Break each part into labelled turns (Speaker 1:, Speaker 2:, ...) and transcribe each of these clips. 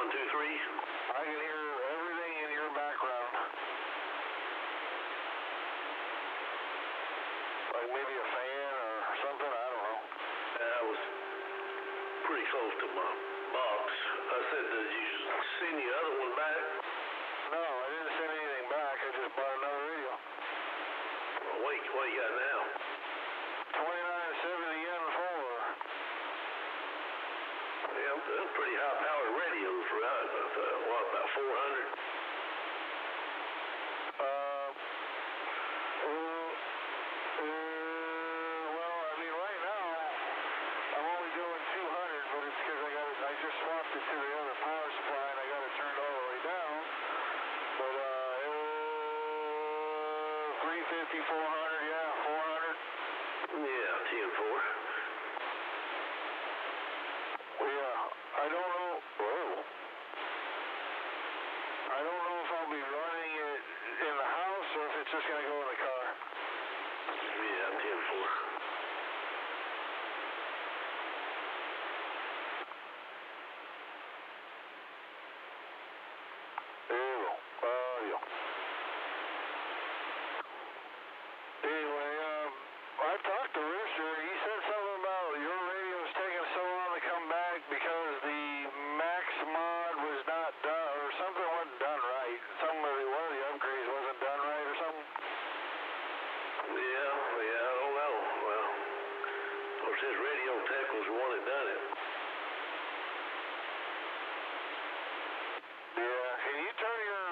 Speaker 1: 123.
Speaker 2: I can hear everything in your background. Like maybe a fan or something, I don't know.
Speaker 1: I was pretty close to my box. I said, did you send the other one back?
Speaker 2: No, I didn't send anything back. I just bought another radio.
Speaker 1: Well, wait, what you got now?
Speaker 2: 2970 N4.
Speaker 1: Yeah, that's pretty high-powered radios, right? What, about 400?
Speaker 2: Well, I mean, right now, I'm only doing 200, but it's because I just swapped it to the other power supply, and I got it turned all the way down. But, 350, 400, yeah, 400.
Speaker 1: Yeah, 10-4.
Speaker 2: Yeah, I don't know. Whoa. I don't know if I'll be running it in the house or if it's just going to go in the car.
Speaker 1: Yeah, 10-4.
Speaker 2: Yeah. Anyway, I talked to Rooster. He said something about your radio was taking so long to come back because the Max mod was not done, or something wasn't done right. One of the upgrades wasn't done right or something.
Speaker 1: Yeah, I don't know. Well, of course, his radio tech was the one that done it.
Speaker 2: Yeah, can you turn your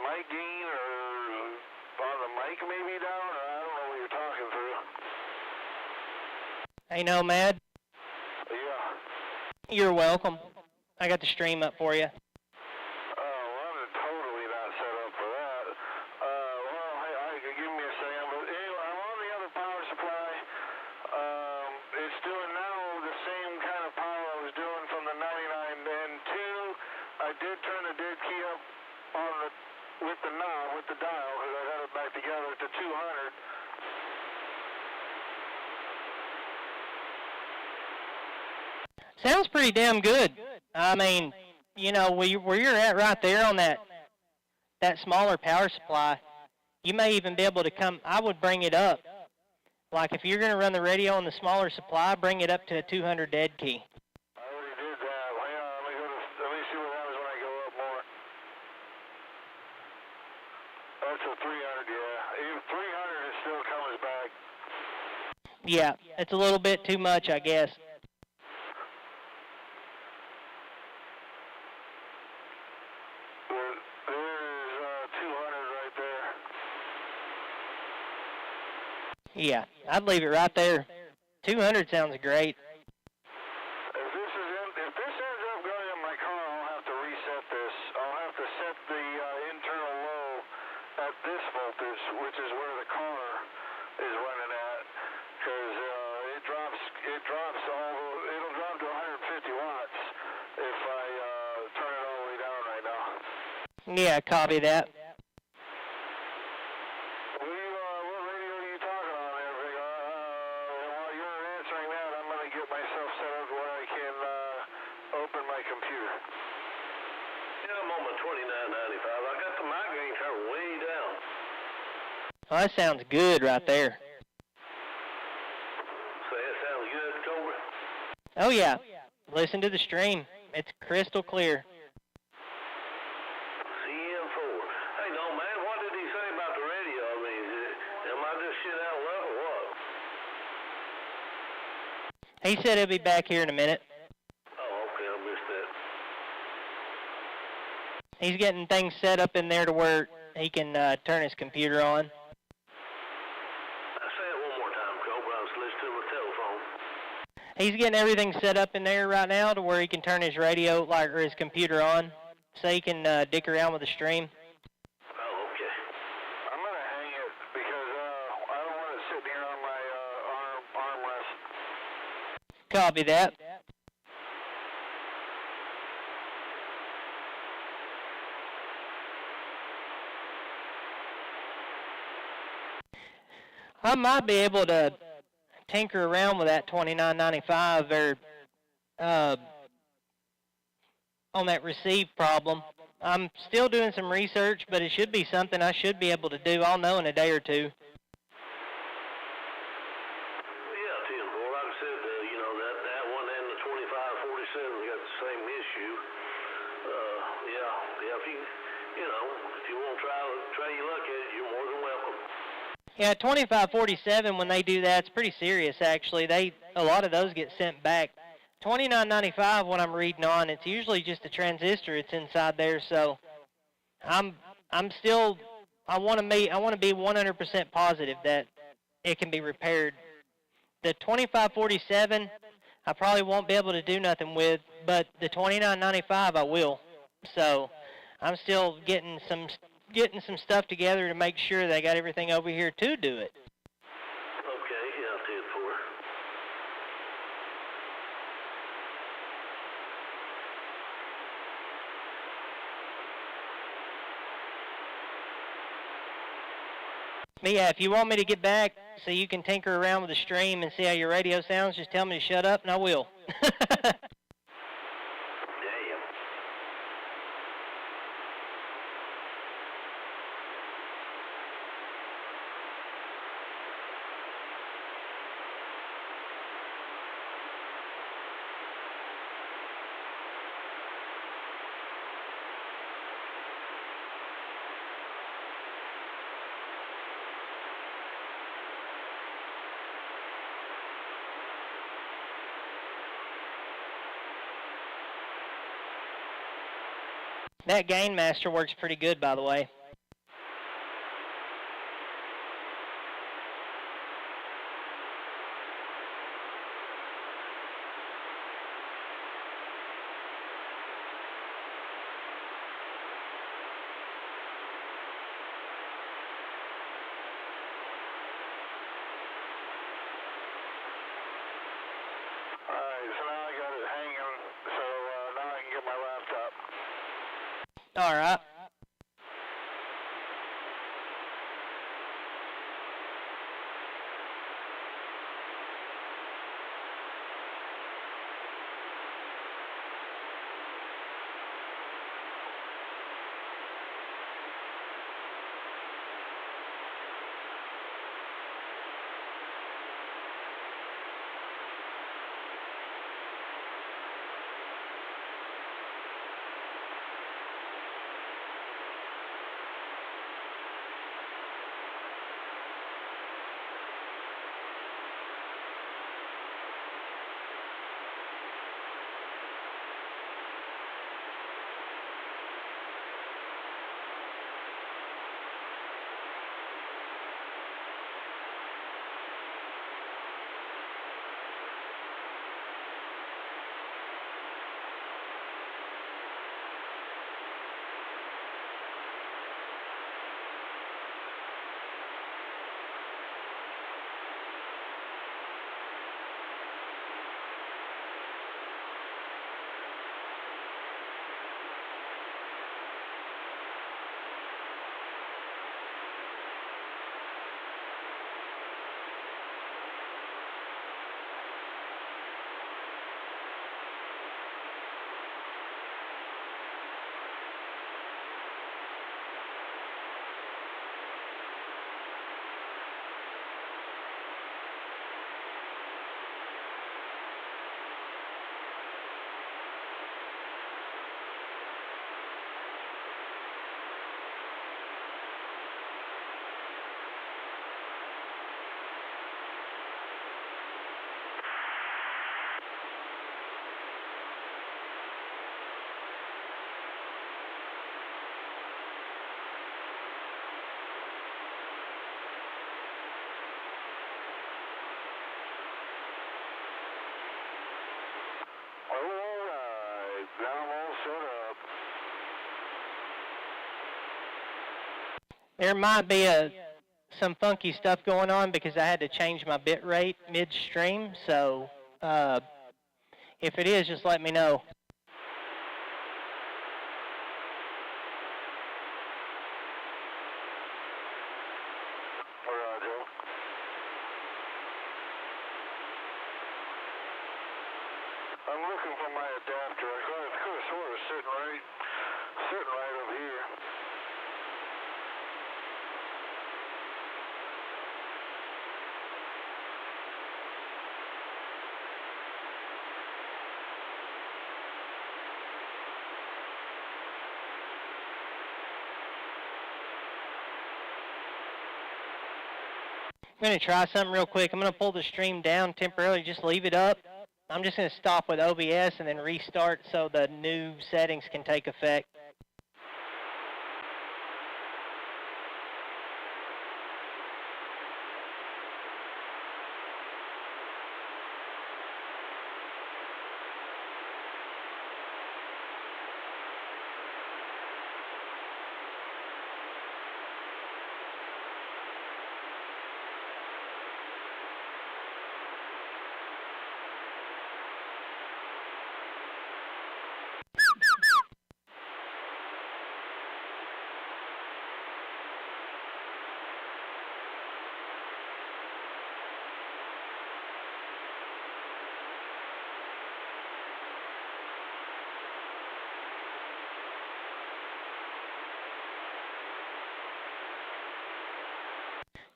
Speaker 2: mic gain or on the mic maybe down, or I don't know what you're talking through.
Speaker 3: Hey, Nomad.
Speaker 2: Yeah.
Speaker 3: You're welcome. I got the stream up for you.
Speaker 2: Well, I'm totally not set up for that. Well, hey, give me a second, but anyway, I'm on the other power supply. It's doing now the same kind of power I was doing from the 99 N2. I did turn the dead key up on with the knob, with the dial, because I got it back together to 200.
Speaker 3: Sounds pretty damn good. I mean, you know, where you're at right there on that smaller power supply, you may even be able to come, I would bring it up. Like if you're going to run the radio on the smaller supply, bring it up to a 200 dead key.
Speaker 2: I already did that. Hang on, let me see what happens when I go up more. That's a 300, yeah. Even 300, it still comes back.
Speaker 3: Yeah, it's a little bit too much, I guess.
Speaker 2: There's 200 right there.
Speaker 3: Yeah, I'd leave it right there. 200 sounds great.
Speaker 2: If this ends up going in my car, I'll have to reset this. I'll have to set the internal low at this voltage, which is where the car is running at, because it'll drop to 150 watts if I turn it all the way down right now.
Speaker 3: Yeah, copy that.
Speaker 2: What radio are you talking on there, Big? While you're answering that, I'm going to get myself set up where I can open my computer.
Speaker 1: Yeah, I'm on my 2995. I got the mic gain turned way down.
Speaker 3: Well, that sounds good right there.
Speaker 1: Say it sounds good, Cobra?
Speaker 3: Oh, yeah. Listen to the stream. It's crystal clear.
Speaker 1: CM4. Hey, no, man, what did he say about the radio? I mean, am I just shit out of luck or what?
Speaker 3: He said he'll be back here in a minute.
Speaker 1: Oh, okay, I missed that.
Speaker 3: He's getting things set up in there to where he can turn his computer on.
Speaker 1: Say it one more time, Cobra. I was listening to my telephone.
Speaker 3: He's getting everything set up in there right now to where he can turn his radio or his computer on, so he can dick around with the stream.
Speaker 1: Oh, okay.
Speaker 2: I'm going to hang it because I don't want it sitting here on my armrest.
Speaker 3: Copy that. I might be able to tinker around with that 2995 or on that receive problem. I'm still doing some research, but it should be something I should be able to do. I'll know in a day or two.
Speaker 1: Yeah, 10-4. Like I said, that one and the 2547 got the same issue. Yeah. If you want to try your luck at it, you're more than welcome.
Speaker 3: Yeah, 2547, when they do that, it's pretty serious, actually. A lot of those get sent back. 2995, what I'm reading on, it's usually just a transistor. It's inside there, so I want to be 100% positive that it can be repaired. The 2547, I probably won't be able to do nothing with, but the 2995, I will. So I'm still getting some stuff together to make sure that I got everything over here to do it.
Speaker 1: Okay, yeah, 10-4.
Speaker 3: But yeah, if you want me to get back so you can tinker around with the stream and see how your radio sounds, just tell me to shut up and I will.
Speaker 1: Damn.
Speaker 3: That Gain Master works pretty good, by the way. All right. There might be some funky stuff going on because I had to change my bit rate midstream. So if it is, just let me know.
Speaker 2: I'm looking for my adapter. I could have sworn it was sitting
Speaker 3: I'm going to try something real quick. I'm going to pull the stream down temporarily, just leave it up. I'm just going to stop with OBS and then restart so the new settings can take effect.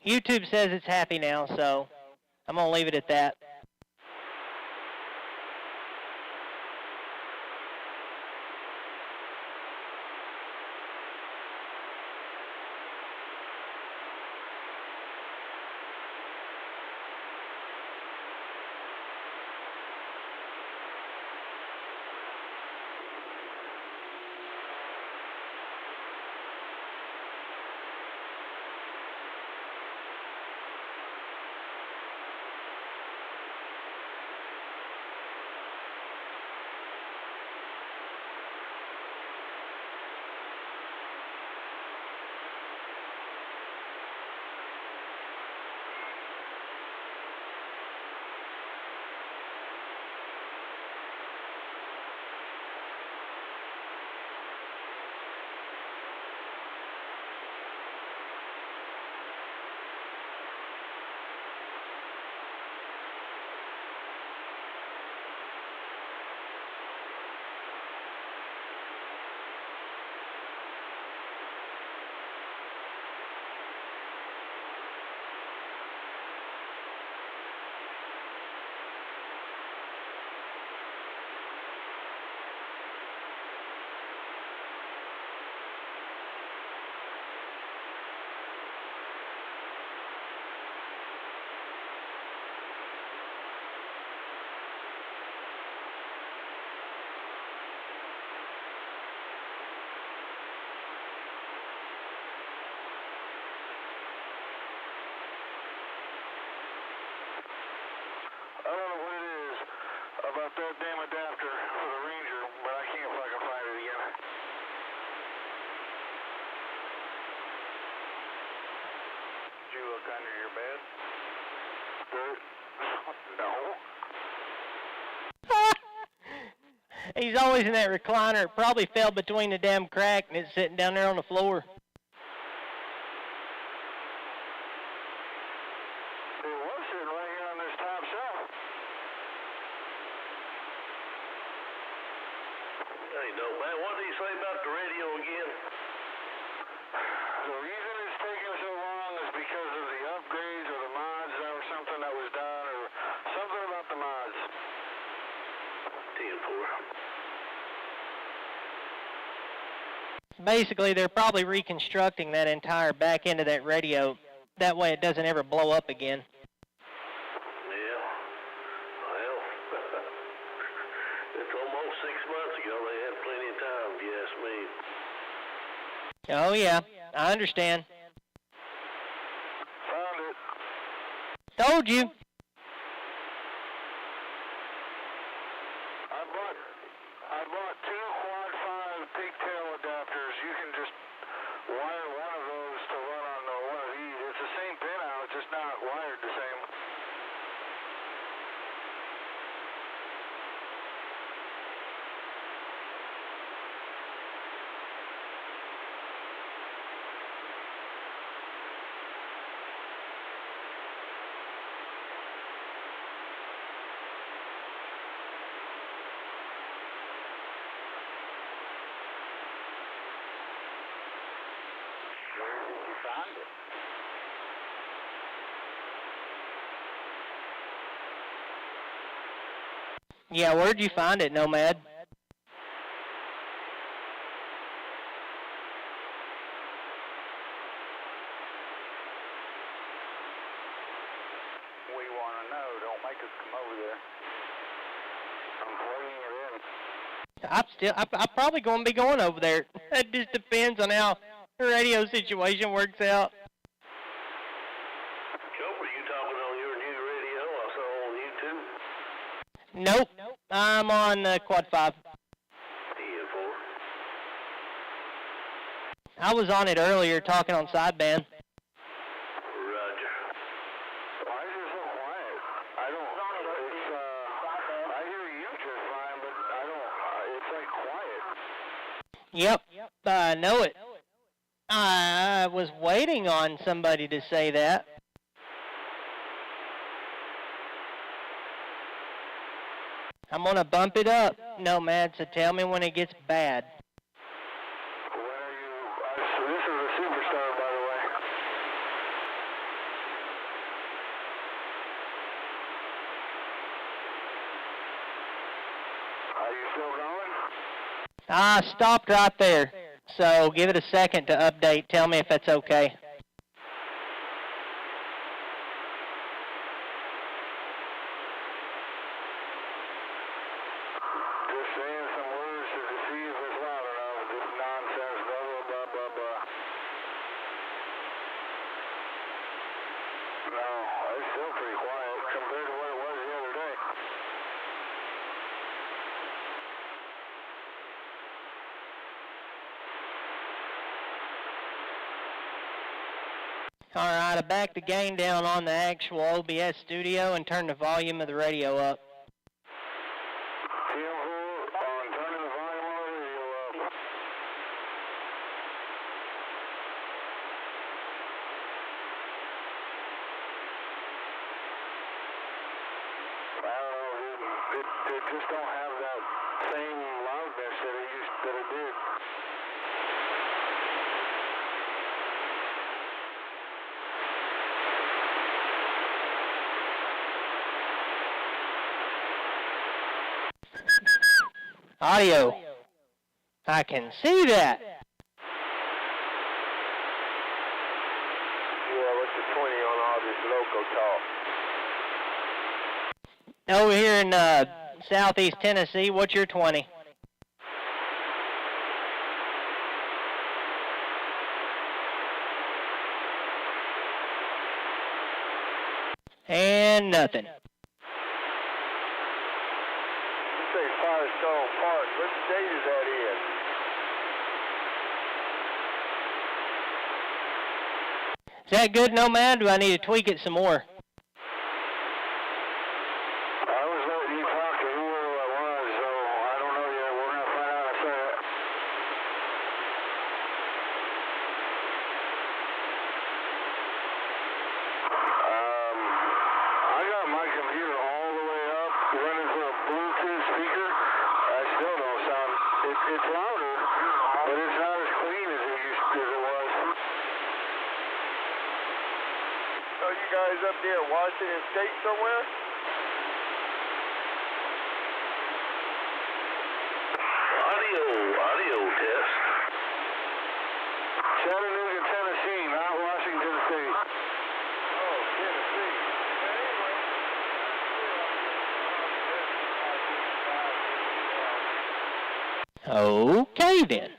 Speaker 3: YouTube says it's happy now, so I'm going to leave it at that.
Speaker 2: About that damn adapter for the Ranger, but I can't fucking find it again. Did you look under your bed?
Speaker 3: No. He's always in that recliner. It probably fell between the damn crack and it's sitting down there on the floor. Basically, they're probably reconstructing that entire back end of that radio. That way it doesn't ever blow up again.
Speaker 1: Yeah. Well, it's almost 6 months ago. They had plenty of time, if you ask me.
Speaker 3: Oh, yeah. I understand.
Speaker 2: Found it.
Speaker 3: Told you.
Speaker 2: I bought 2 quad 5 pigtail adapters. You can just wire one of those to run on one of these. It's the same pin out, it's just not wired the same.
Speaker 3: Yeah, where'd you find it, Nomad?
Speaker 2: could come over there. I'm plugging it in.
Speaker 3: I'm probably going to be going over there. It just depends on how the radio situation works out.
Speaker 1: Cobra, you talking on your new radio I saw on YouTube?
Speaker 3: Nope. I'm on Quad 5.
Speaker 1: EF4.
Speaker 3: I was on it earlier talking on sideband.
Speaker 1: Roger.
Speaker 2: Why is it so quiet? I don't, I hear you just fine, but I don't, it's like quiet.
Speaker 3: Yep. I know it. I was waiting on somebody to say that. I'm going to bump it up, Nomad, so tell me when it gets bad.
Speaker 2: When are you, this is a superstar, by the way. Are you still going?
Speaker 3: I stopped right there, so give it a second to update. Tell me if that's okay.
Speaker 2: Just saying some words to see if it's loud enough. This nonsense, blah, blah, blah, blah, blah. No, it's still pretty quiet compared to what it was the other day.
Speaker 3: All right, I backed the gain down on the actual OBS studio and turned the volume of the radio up.
Speaker 2: TM4 on turning the volume on the radio up. I don't know, it just don't have that same loudness that it did.
Speaker 3: Audio. I can see that.
Speaker 2: Yeah, what's the 20 on all this local talk?
Speaker 3: Over here in southeast Tennessee, what's your 20? And nothing.
Speaker 2: You say Firestone Park. What state is that in?
Speaker 3: Is that good, Nomad? Do I need to tweak it some more?
Speaker 2: I was letting you talk to whoever I was, so I don't know yet. We're going to find out in a second. I got my computer all the way up, running through a Bluetooth speaker. I still don't sound, it's louder, but it's not as clean as it was. So you guys up there at Washington State somewhere?
Speaker 1: Audio test.
Speaker 2: Chattanooga, Tennessee, not Washington State. Oh, Tennessee.
Speaker 3: Okay, then.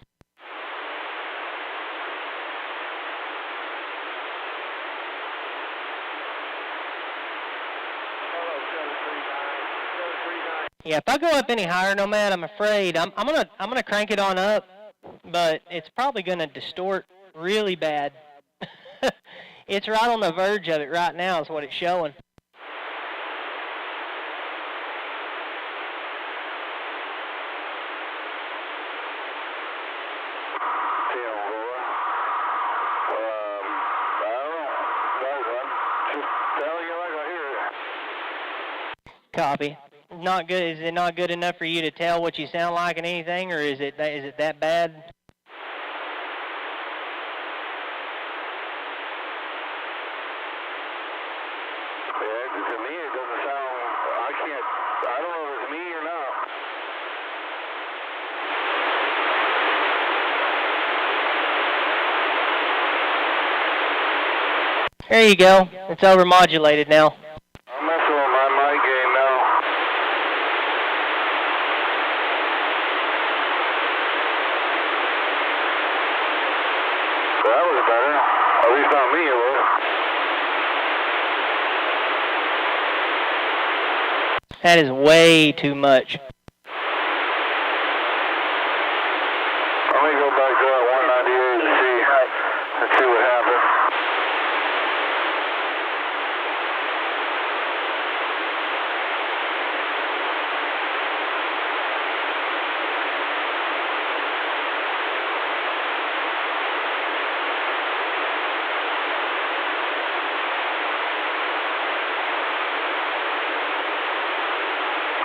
Speaker 3: Yeah, if I go up any higher, Nomad, I'm afraid I'm gonna crank it on up, but it's probably gonna distort really bad. It's right on the verge of it right now, is what it's showing. Copy. Not good. Is it not good enough for you to tell what you sound like and anything, or is it that bad?
Speaker 2: Yeah, to me it doesn't sound. I don't know if it's me or not.
Speaker 3: There you go. It's overmodulated now.
Speaker 2: I'm messing with my mic That was better. At least on me it was.
Speaker 3: That is way too much.
Speaker 2: Let me go back to that 198 and see what happens.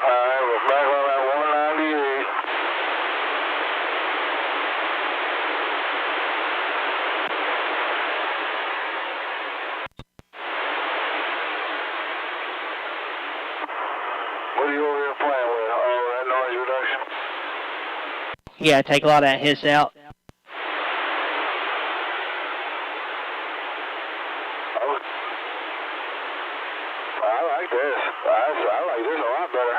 Speaker 2: Alright, we're back on that 198. What are you over here playing with? Oh, that noise reduction?
Speaker 3: Yeah, take a lot of that hiss out.
Speaker 2: Oh. I like this. I like this a lot better.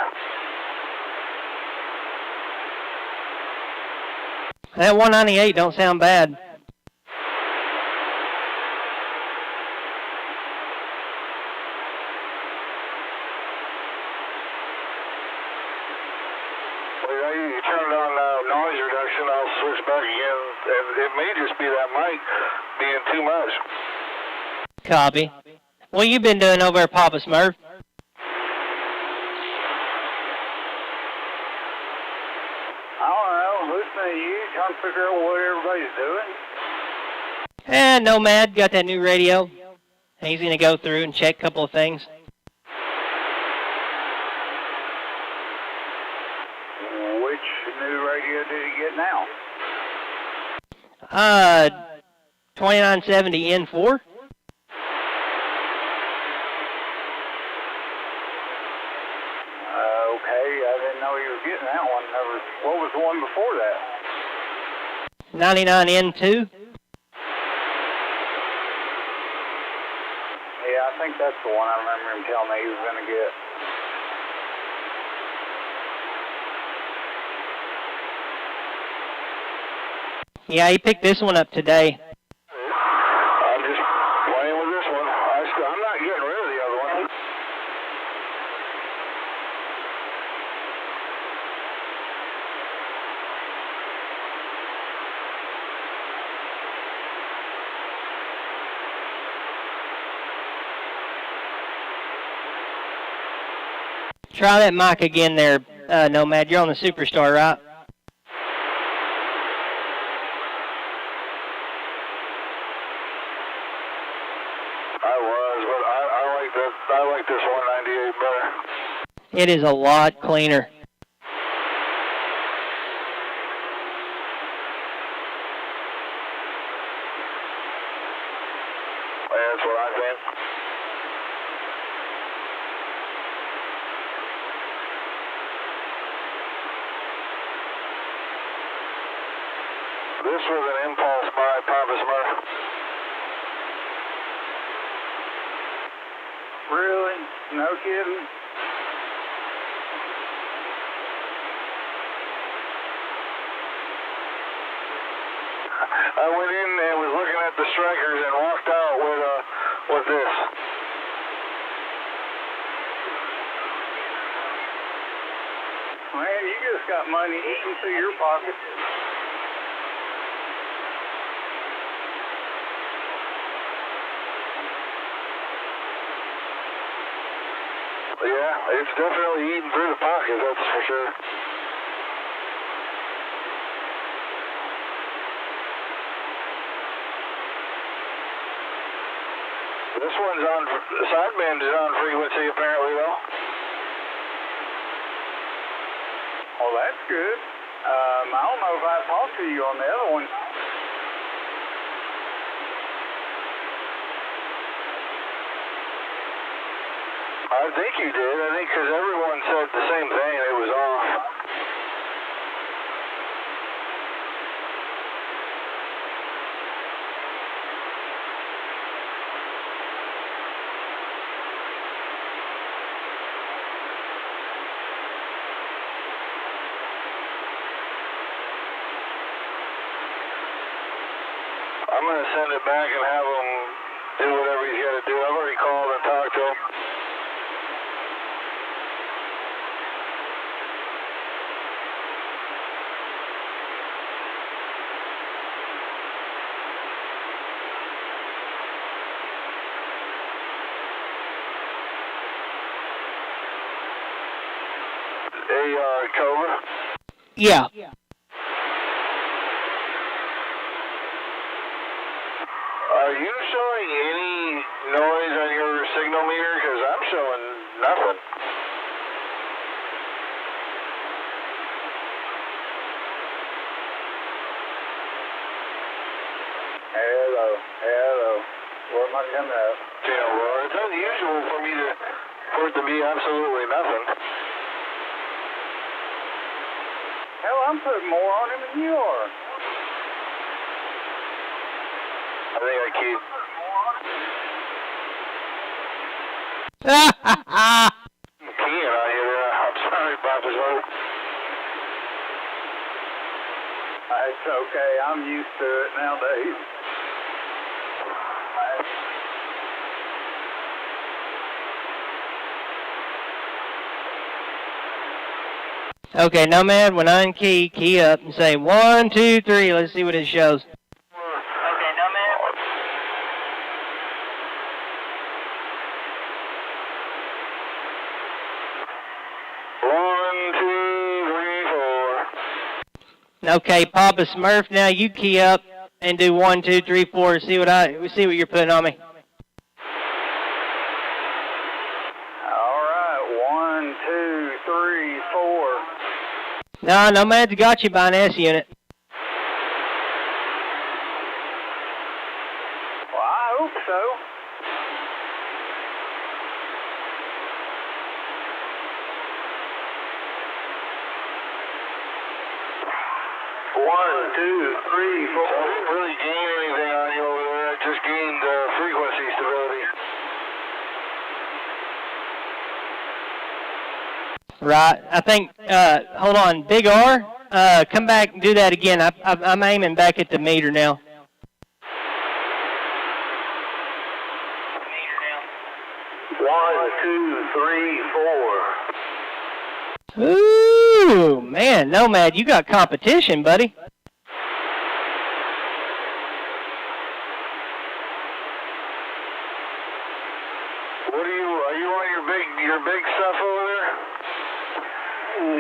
Speaker 3: That 198 don't sound bad.
Speaker 2: Well, you turned on noise reduction. I'll switch back again. It may just be that mic being too much.
Speaker 3: Copy. What you been doing over at Papa Smurf?
Speaker 1: I don't know, listening to you, trying to figure out what everybody's doing.
Speaker 3: And Nomad got that new radio. He's going to go through and check a couple of things.
Speaker 1: Which new radio did he get now?
Speaker 3: 2970 N4.
Speaker 1: Okay, I didn't know he was getting that one. What was the one before that?
Speaker 3: 99 N2.
Speaker 1: Yeah, I think that's the one I remember him telling me he was going to get.
Speaker 3: Yeah, he picked this one up today.
Speaker 2: I'm just playing with this one. I'm not getting rid of the other one.
Speaker 3: Try that mic again there, Nomad. You're on the Superstar, right?
Speaker 2: I like this 198 better.
Speaker 3: It is a lot cleaner.
Speaker 2: That's what I think. This was an impulse by Papa Smurf.
Speaker 1: Really? No kidding?
Speaker 2: I went in and was looking at the strikers and walked out with this.
Speaker 1: Man, you just got money eating through your pocket.
Speaker 2: Yeah, it's definitely eating through the pocket, that's for sure. This one's on, the sideband is on frequency apparently though.
Speaker 1: Well, that's good. I don't know if I talked to you on the other one.
Speaker 2: I think you did. I think because everyone said the same thing. It was off. I'm I'm going to send it back and have him do whatever he's got to do. I've already called and talked to him. Cobra?
Speaker 3: Yeah.
Speaker 2: Are you showing any noise on your signal meter? Because I'm showing nothing.
Speaker 4: Hello. What am I coming up?
Speaker 2: Yeah, well, it's unusual for it to be absolutely nothing.
Speaker 4: Hell, I'm putting more on him than you are.
Speaker 2: I think I keep... Keying on you there. I'm sorry about this one.
Speaker 4: It's okay. I'm used to it nowadays.
Speaker 3: Okay, Nomad, when I unkey, key up and say 1, 2, 3. Let's see what it shows.
Speaker 5: Okay, Nomad.
Speaker 2: 1, 2, 3, 4.
Speaker 3: Okay, Papa Smurf, now you key up and do 1, 2, 3, 4. See what you're putting on me.
Speaker 4: All right, 1, 2, 3, 4.
Speaker 3: No, Nomad's got you by an S unit.
Speaker 4: Well, I hope so.
Speaker 2: One, two, three, four. I didn't really gain anything on you over there. I just gained frequency stability.
Speaker 3: Right. I think, hold on, Big R, come back and do that again. I'm aiming back at the meter now.
Speaker 2: One, two, three, four.
Speaker 3: Ooh, man, Nomad, you got competition, buddy.
Speaker 2: Are you on your big stuff over there? Yeah, 10-4.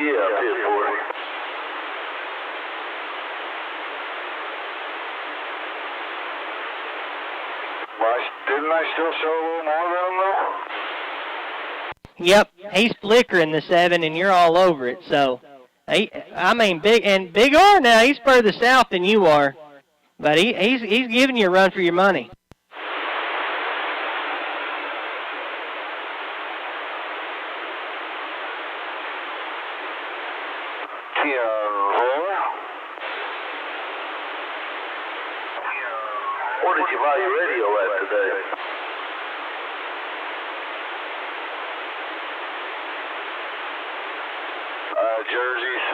Speaker 2: Didn't I still show a little more than him though?
Speaker 3: Yep, he's flickering the 7 and you're all over it, so. Big R now, he's further south than you are. But he's giving you a run for your money.
Speaker 2: Where did you buy your radio at today? Jerseys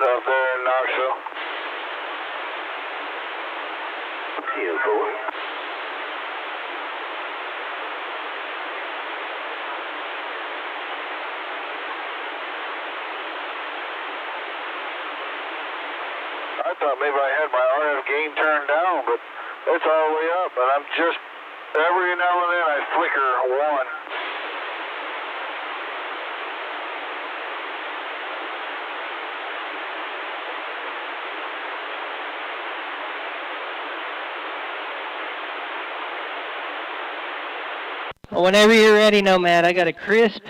Speaker 2: up there in Knoxville. 10-4. I thought maybe I had my RF gain turned down, but it's all the way up, and I'm just, every now and then I flicker 1.
Speaker 3: Whenever you're ready, Nomad, I got a crisp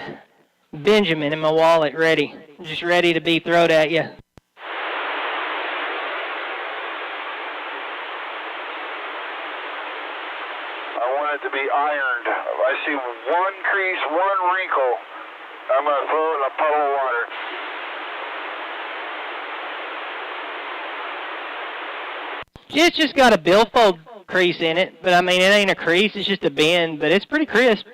Speaker 3: Benjamin in my wallet ready. Just ready to be thrown at you.
Speaker 2: To be ironed. I see one crease, one wrinkle. I'm going to throw it in a puddle of water.
Speaker 3: It's just got a billfold crease in it, but I mean, it ain't a crease, it's just a bend, but it's pretty crisp.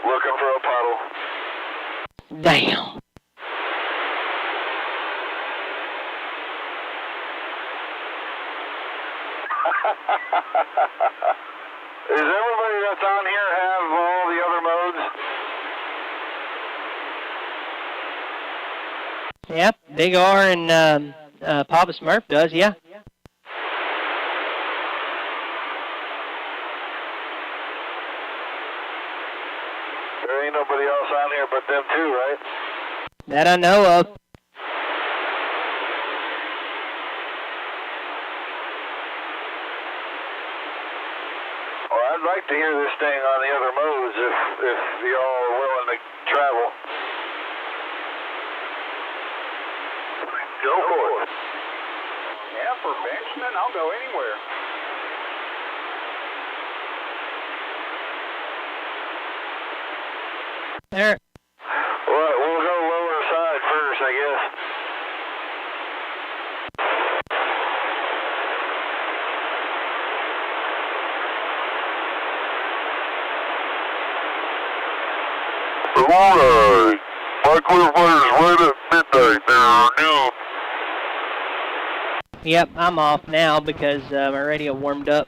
Speaker 2: Looking for a puddle.
Speaker 3: Damn.
Speaker 2: Does everybody that's on here have all the other modes?
Speaker 3: Yep, Big R and Papa Smurf does, yeah.
Speaker 2: There ain't nobody else on here but them two, right?
Speaker 3: That I know of.
Speaker 2: Well, I'd like to hear this thing on the other modes if y'all are willing to travel.
Speaker 1: Go for it.
Speaker 4: Yeah, for Benjamin, I'll go anywhere.
Speaker 3: There.
Speaker 2: Well, we'll go lower side first, I guess.
Speaker 6: Alright, my clarifiers right at midnight there, noon.
Speaker 3: Yep, I'm off now because my radio warmed up.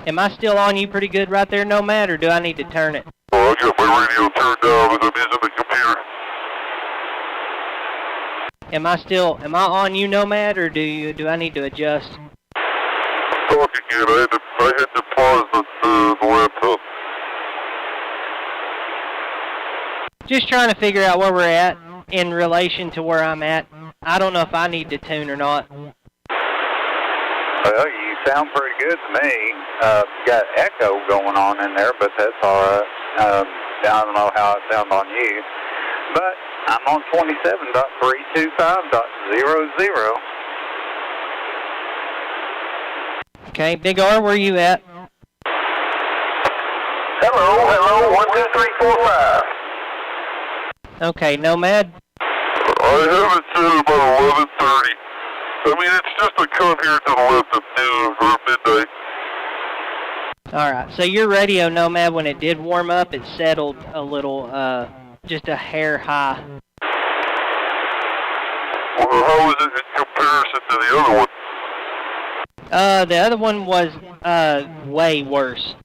Speaker 3: Am I still on you pretty good right there, Nomad, or do I need to turn it?
Speaker 6: Oh, I got my radio turned down as I'm using the computer.
Speaker 3: Am I on you, Nomad, or do I need to adjust?
Speaker 6: Talk again, I had to pause the laptop.
Speaker 3: Just trying to figure out where we're at in relation to where I'm at. I don't know if I need to tune or not.
Speaker 4: Well, you sound pretty good to me. Got echo going on in there, but that's all right. I don't know how it sounds on you. But I'm on 27.325.00.
Speaker 3: Okay, Big R, where you at?
Speaker 2: Hello, 1, 2, 3, 4, 5.
Speaker 3: Okay, Nomad.
Speaker 6: I have it set about 11:30. I mean, it's just a cut here to the left of noon or midnight.
Speaker 3: Alright, so your radio, Nomad, when it did warm up, it settled a little, just a hair high.
Speaker 6: Well, how is it in comparison to the other one?
Speaker 3: The other one was, way worse.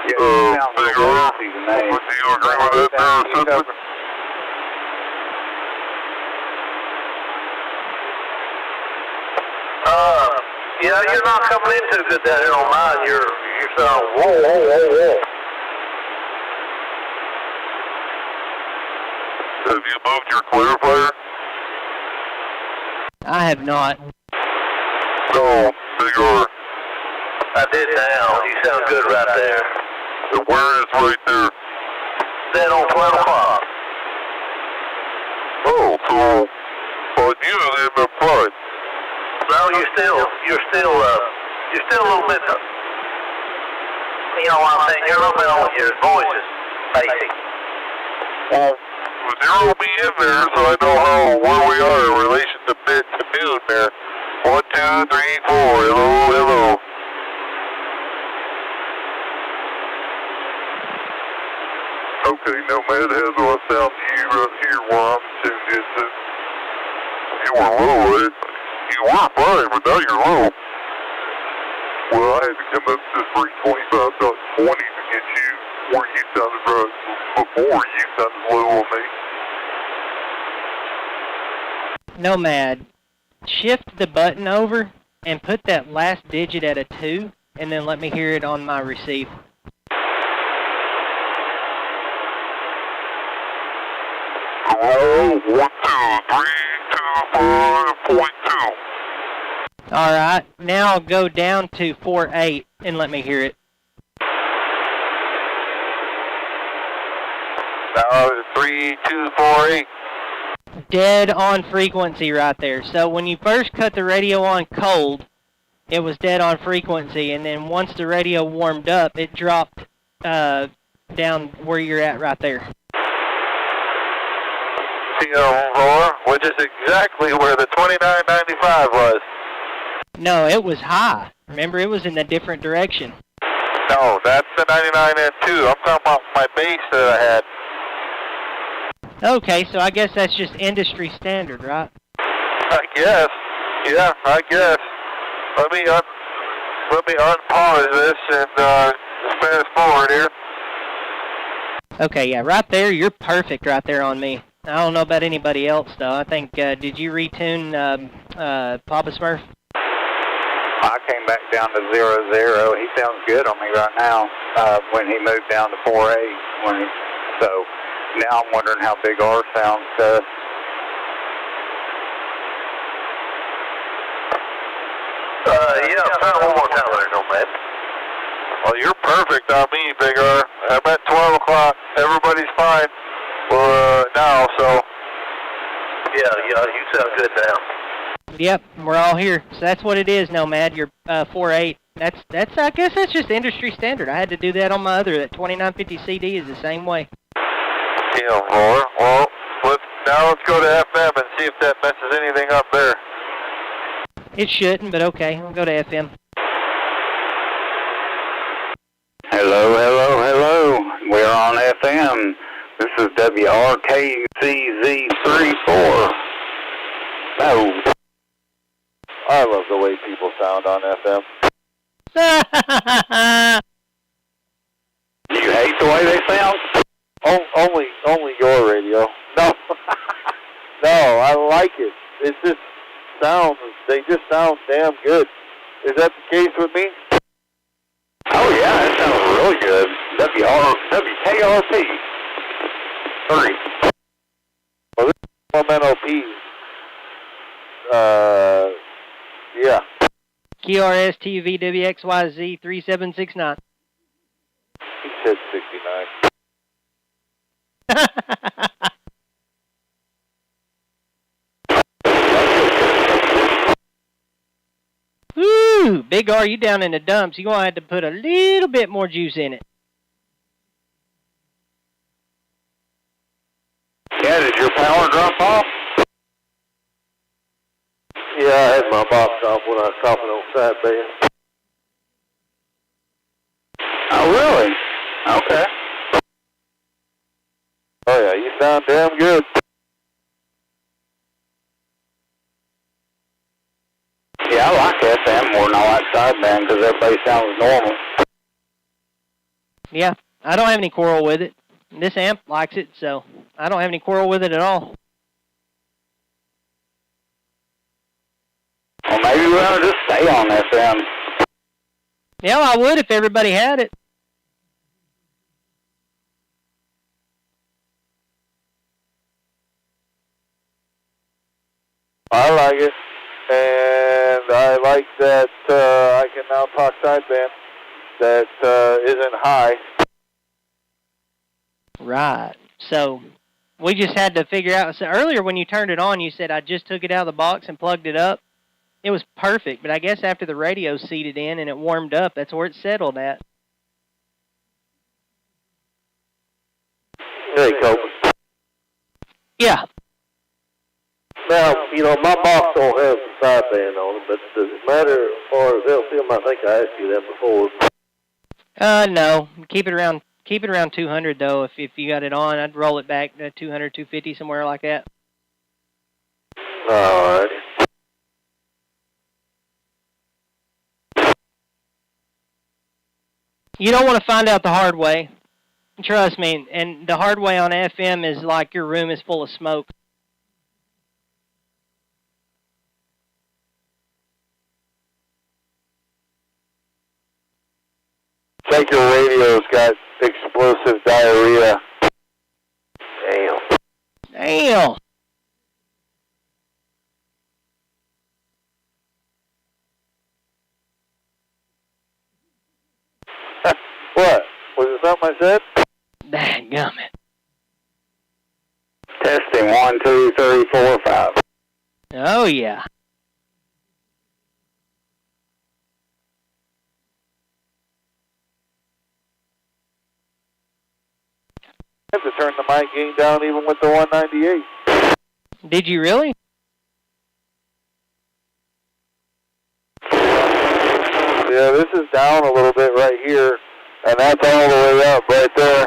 Speaker 4: Yeah, you sound
Speaker 6: Big
Speaker 4: real
Speaker 6: R,
Speaker 4: easy to me.
Speaker 6: do you agree with that there, assistant?
Speaker 1: Yeah, you're not coming in too good down here on mine. You're sounding whoa, whoa, whoa, whoa.
Speaker 6: Have you moved your clarifier?
Speaker 3: I have not.
Speaker 6: No, Big R.
Speaker 1: I did now. You sound good right there.
Speaker 6: And where is right there?
Speaker 1: Then on 12 o'clock.
Speaker 6: Oh, so on you then I'm fine.
Speaker 1: No, you're still a little bit, you know what I'm saying? You're a little bit on your voice is basic.
Speaker 6: Well, zero me in there so I know where we are in relation to bit to noon there. 1, 2, 3, 4. Hello. Okay, Nomad has what sound to you right here while I'm tuned into. You were low, right? You were fine, but now you're low. Well, I had to come up to 325.20 to get you where you sounded right before you sounded low on me.
Speaker 3: Nomad, shift the button over and put that last digit at a 2, and then let me hear it on my receive.
Speaker 6: Hello, 1, 2, 3, 2, 5.2.
Speaker 3: Alright, now go down to 4.8 and let me hear it.
Speaker 6: 3, 2, 4, 8.
Speaker 3: Dead on frequency right there. So when you first cut the radio on cold, it was dead on frequency, and then once the radio warmed up, it dropped down where you're at right there.
Speaker 6: Which is exactly where the 2995 was.
Speaker 3: No, it was high. Remember, it was in a different direction.
Speaker 6: No, that's the 99N2. I'm talking about my base that I had.
Speaker 3: Okay, so I guess that's just industry standard, right?
Speaker 6: I guess. Yeah, I guess. Let me unpause this and spin this forward here.
Speaker 3: Okay, yeah, right there, you're perfect right there on me. I don't know about anybody else, though. I think, did you retune Papa Smurf?
Speaker 4: I came back down to 0-0. He sounds good on me right now when he moved down to 4-8. So now I'm wondering how big R sounds to us.
Speaker 1: Yeah, try it one more time there, Nomad.
Speaker 6: Well, you're perfect on me, Big R. I'm at 12 o'clock. Everybody's fine now, so.
Speaker 1: Yeah, you sound good now.
Speaker 3: Yep, we're all here. So that's what it is, Nomad. You're 4.8. That's. I guess that's just industry standard. I had to do that on my other. That 2950 CD is the same way.
Speaker 6: Yeah, well, now let's go to FM and see if that messes anything up there.
Speaker 3: It shouldn't, but okay. We'll go to FM.
Speaker 4: Hello. We're on FM. This is WRKCZ34. No.
Speaker 6: I love the way people sound on FM.
Speaker 4: You hate the way they sound?
Speaker 6: Only your radio. No. No, I like it. It just they just sound damn good. Is that the case with me?
Speaker 4: Oh yeah, that sounds really good. WKRP 3.
Speaker 6: Well, this is MNOP. Yeah.
Speaker 3: QRSTVWXYZ 3769.
Speaker 6: He said 69.
Speaker 3: Woo! Big R, you down in the dumps. You're going to have to put a little bit more juice in it.
Speaker 4: Yeah, did your power drop off?
Speaker 6: Yeah, I had my box off when I was coughing on side band.
Speaker 4: Oh, really? Okay.
Speaker 6: Oh, yeah, you sound damn good.
Speaker 4: Yeah, I like FM more than I like sideband because everybody sounds normal.
Speaker 3: Yeah, I don't have any quarrel with it. This amp likes it, so I don't have any quarrel with it at all.
Speaker 4: Well, maybe we ought to just stay on FM.
Speaker 3: Yeah, I would if everybody had it.
Speaker 6: I like it, and I like that I can now talk sideband that isn't high.
Speaker 3: Right. So we just had to figure out. So earlier when you turned it on, you said I just took it out of the box and plugged it up. It was perfect, but I guess after the radio seated in and it warmed up, that's where it settled at.
Speaker 6: Hey, Cobra.
Speaker 3: Yeah.
Speaker 6: Now, my box don't have the sideband on it, but does it matter as far as LCM? I think I asked you that before.
Speaker 3: No. Keep it around 200 though. If you got it on, I'd roll it back to 200, 250, somewhere like that.
Speaker 6: All right.
Speaker 3: You don't want to find out the hard way. Trust me. And the hard way on FM is like your room is full of smoke.
Speaker 6: Think your radio's got explosive diarrhea.
Speaker 3: Damn.
Speaker 6: What? Was it something I said?
Speaker 3: Dadgummit.
Speaker 4: Testing 1, 2, 3, 4, 5.
Speaker 3: Oh, yeah.
Speaker 6: I have to turn the mic gain down even with the 198.
Speaker 3: Did you really?
Speaker 6: Yeah, this is down a little bit right here.
Speaker 2: And that's all the way up right there.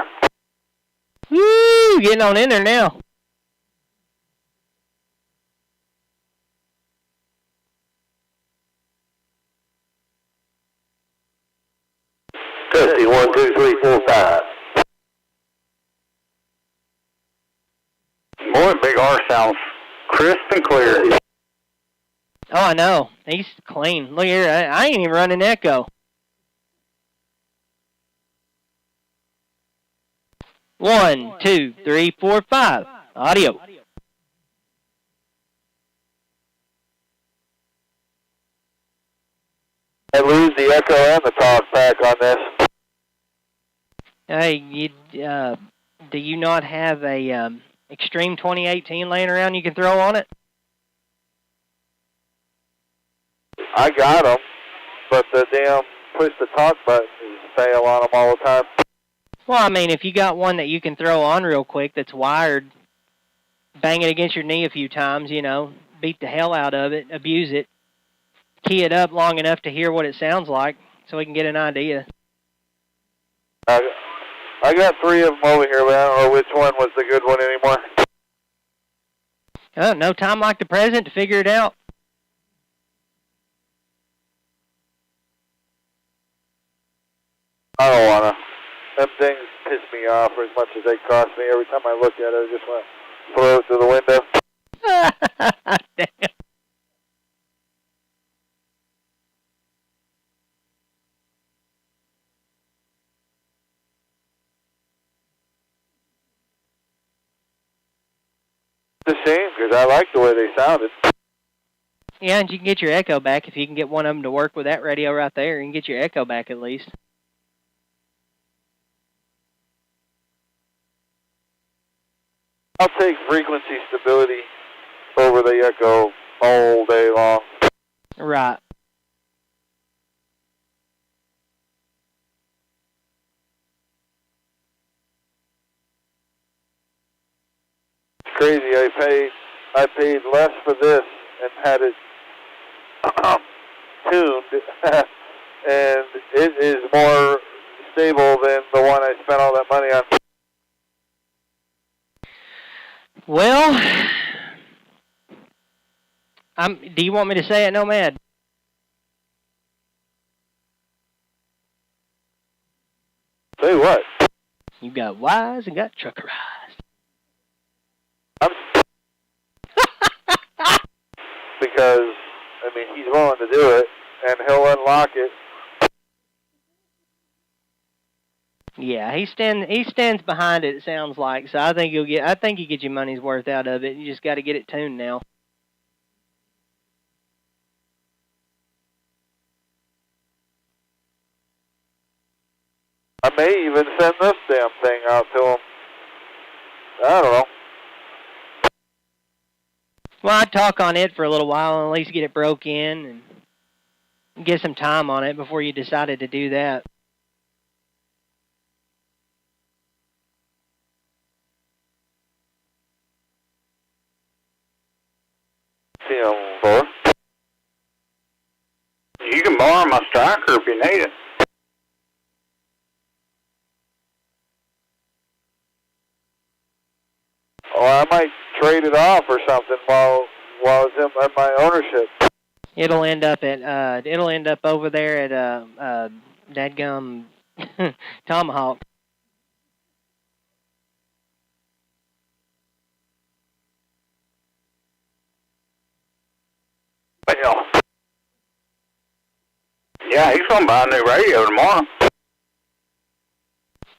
Speaker 3: Woo! Getting on in there now.
Speaker 2: Testing 1, 2, 3, 4, 5.
Speaker 4: Boy, Big R sounds crisp and clear.
Speaker 3: Oh, I know. He's clean. Look here. I ain't even running echo. 1, 2, 3, 4, 5. Audio.
Speaker 2: I lose the echo and the talk back on this.
Speaker 3: Hey, do you not have a Extreme 2018 laying around you can throw on it?
Speaker 2: I got them, but the damn push the talk button fail on them all the time.
Speaker 3: Well, I mean, if you got one that you can throw on real quick that's wired, bang it against your knee a few times, you know, beat the hell out of it, abuse it, key it up long enough to hear what it sounds like so we can get an idea.
Speaker 2: I got 3 of them over here, but I don't know which one was the good one anymore.
Speaker 3: Oh, no time like the present to figure it out.
Speaker 2: I don't wanna. Them things piss me off as much as they cost me. Every time I look at it, I just want to throw it through the window.
Speaker 3: Damn.
Speaker 2: It's a shame because I like the way they sounded.
Speaker 3: Yeah, and you can get your echo back if you can get one of them to work with that radio right there. You can get your echo back at least.
Speaker 2: I'll take frequency stability over the echo all day long.
Speaker 3: Right.
Speaker 2: It's crazy. I paid less for this and had it tuned, and it is more stable than the one I spent all that money on.
Speaker 3: Well, do you want me to say it, Nomad?
Speaker 2: Say what?
Speaker 3: You got wise and got truckerized.
Speaker 2: Because, I mean, he's willing to do it, and he'll unlock it.
Speaker 3: Yeah, he stands behind it. It sounds like. So I think you get your money's worth out of it. You just got to get it tuned now.
Speaker 2: I may even send this damn thing out to him. I don't know.
Speaker 3: Well, I'd talk on it for a little while and at least get it broke in and get some time on it before you decided to do that.
Speaker 2: CM4.
Speaker 4: You can borrow my striker if you need it.
Speaker 2: Oh, I might trade it off or something while it's in my ownership.
Speaker 3: It'll end up over there at dadgum Tomahawk.
Speaker 4: Well, yeah, he's going to buy a new radio tomorrow.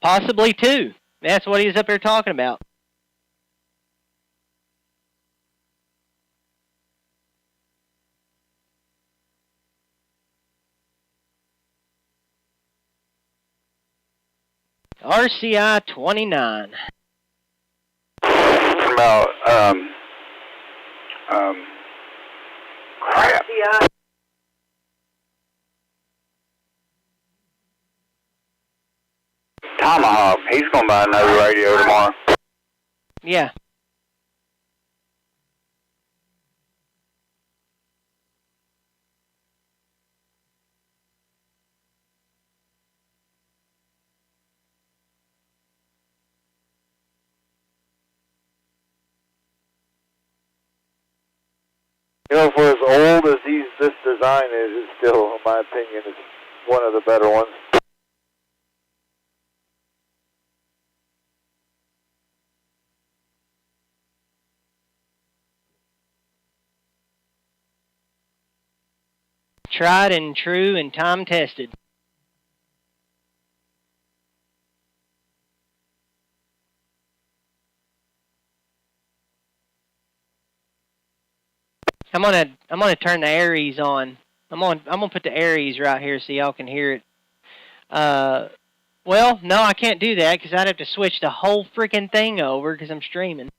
Speaker 3: Possibly two. That's what he's up here talking about. RCI 29.
Speaker 4: About, crap. Tomahawk, he's going to buy another radio tomorrow.
Speaker 3: Yeah.
Speaker 2: design is still, in my opinion, is one of the better ones.
Speaker 3: Tried and true and time tested. I'm gonna turn the Aries on. I'm gonna put the Aries right here so y'all can hear it. Well, no, I can't do that because I'd have to switch the whole freaking thing over because I'm streaming.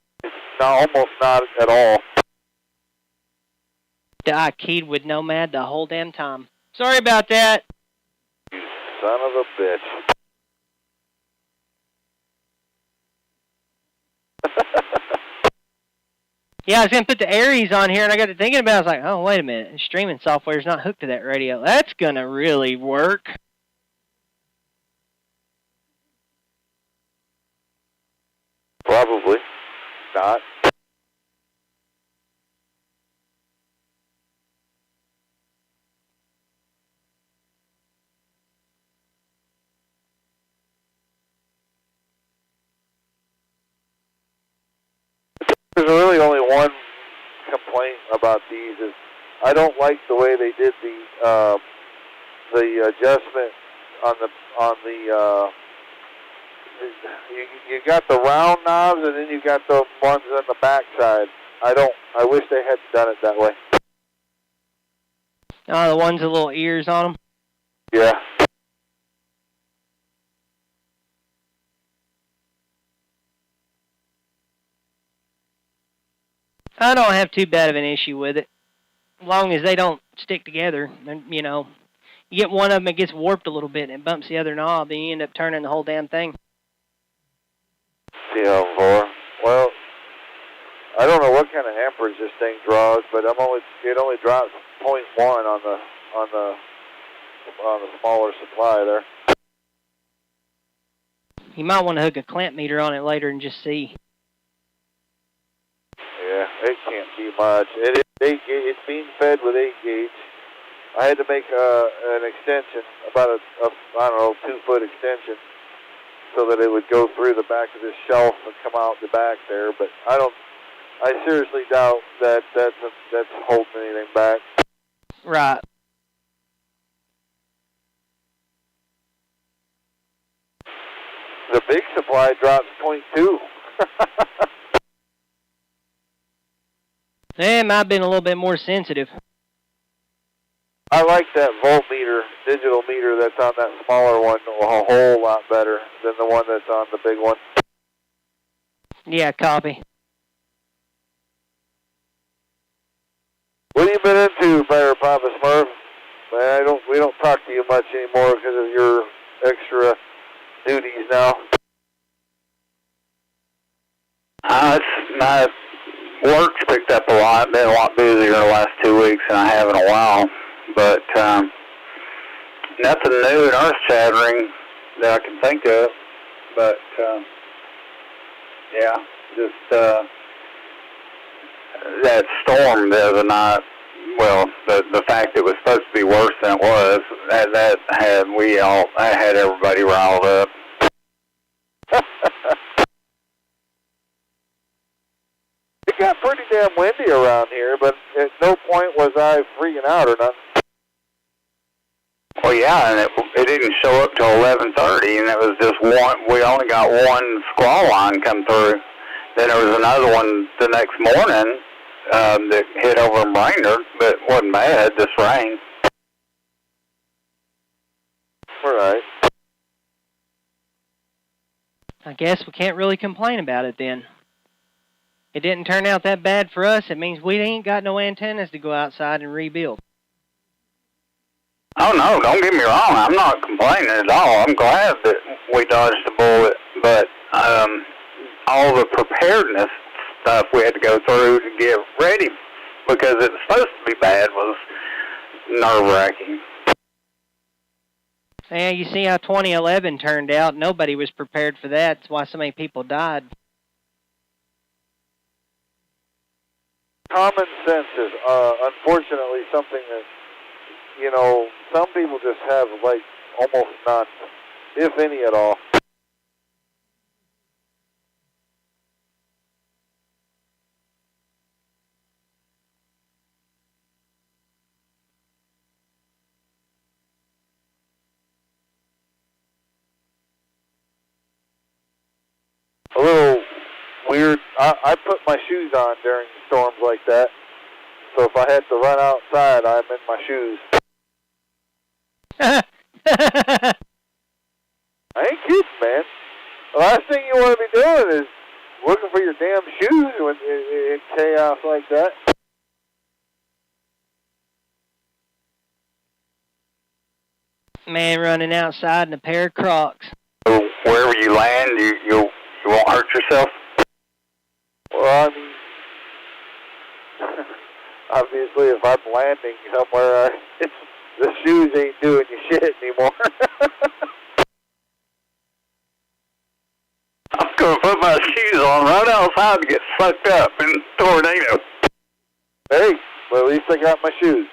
Speaker 2: No, almost not at all.
Speaker 3: I keyed with Nomad the whole damn time. Sorry about that.
Speaker 2: You son of a bitch.
Speaker 3: Yeah, I was going to put the Aries on here, and I got to thinking about it. I was like, oh, wait a minute. Streaming software is not hooked to that radio. That's going to really work.
Speaker 2: Probably not. There's really only one complaint about these is I don't like the way they did the adjustment on the you got the round knobs and then you got the ones on the back side. I wish they had done it that way.
Speaker 3: Oh, the ones with little ears on them?
Speaker 2: Yeah.
Speaker 3: I don't have too bad of an issue with it. As long as they don't stick together. And, you know, you get one of them, it gets warped a little bit, and it bumps the other knob, and you end up turning the whole damn thing.
Speaker 2: CL4. Well, I don't know what kind of amperage this thing draws, but it only drops 0.1 on the smaller supply there.
Speaker 3: You might want to hook a clamp meter on it later and just see.
Speaker 2: Yeah, it can't be much. It's being fed with 8 gauge. I had to make an extension, about I don't know, 2-foot extension, so that it would go through the back of this shelf and come out the back there. But I seriously doubt that that's holding anything back.
Speaker 3: Right.
Speaker 2: The big supply drops 0.2.
Speaker 3: It might have been a little bit more sensitive.
Speaker 2: I like that voltmeter, digital meter that's on that smaller one a whole lot better than the one that's on the big one.
Speaker 3: Yeah, copy.
Speaker 2: What have you been into, Bear Papa Smurf? Man, we don't talk to you much anymore because of your extra duties now.
Speaker 4: My work's picked up a lot. Been a lot busier the last 2 weeks than I have in a while. But nothing new and earth-shattering that I can think of. But, yeah, just that storm the other night, well, the fact it was supposed to be worse than it was, I had everybody riled up.
Speaker 2: It got pretty damn windy around here, but at no point was I freaking out or nothing.
Speaker 4: Well, yeah, and it didn't show up till 11:30, and it was just one. We only got one squall line come through. Then there was another one the next morning that hit over in Brainerd, but it wasn't bad, just rain.
Speaker 2: All right.
Speaker 3: I guess we can't really complain about it then. It didn't turn out that bad for us. It means we ain't got no antennas to go outside and rebuild.
Speaker 4: Oh, no, don't get me wrong. I'm not complaining at all. I'm glad that we dodged the bullet, but all the preparedness stuff we had to go through to get ready because it was supposed to be bad was nerve-wracking.
Speaker 3: Yeah, you see how 2011 turned out. Nobody was prepared for that. That's why so many people died.
Speaker 2: Common sense is unfortunately something that you know, some people just have, like, almost none, if any at all. A little weird. I put my shoes on during storms like that. So if I had to run outside, I'm in my shoes. I ain't kidding, man. The last thing you want to be doing is looking for your damn shoes when in chaos like that.
Speaker 3: Man running outside in a pair of Crocs.
Speaker 4: So wherever you land, you won't hurt yourself?
Speaker 2: Well, I mean, obviously, if I'm landing somewhere, the shoes ain't doing you shit anymore.
Speaker 4: I'm going to put my shoes on right outside to get sucked up in a tornado.
Speaker 2: Hey, well, at least I got my shoes.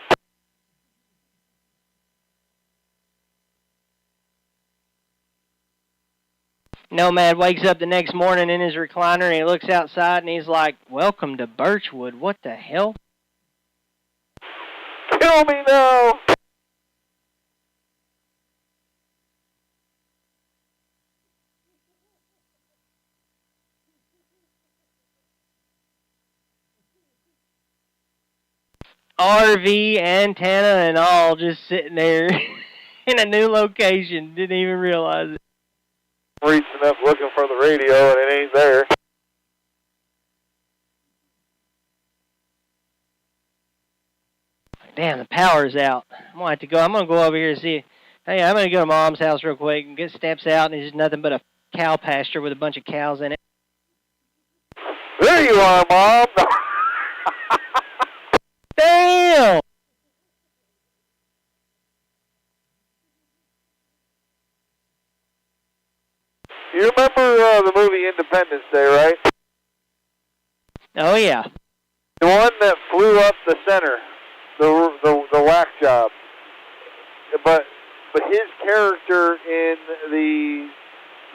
Speaker 3: Nomad wakes up the next morning in his recliner and he looks outside and he's like, "Welcome to Birchwood. What the hell?"
Speaker 2: Kill me now!
Speaker 3: RV, antenna, and all just sitting there in a new location. Didn't even realize it.
Speaker 2: Reaching up looking for the radio and it ain't there.
Speaker 3: Damn, the power's out. I'm gonna have to go. I'm gonna go over here and see. Hey, I'm gonna go to Mom's house real quick and get steps out, and it's just nothing but a cow pasture with a bunch of cows in it.
Speaker 2: There you are, Mom.
Speaker 3: Damn!
Speaker 2: You remember the movie Independence Day, right?
Speaker 3: Oh yeah.
Speaker 2: The one that flew up the center, the whack job. But his character in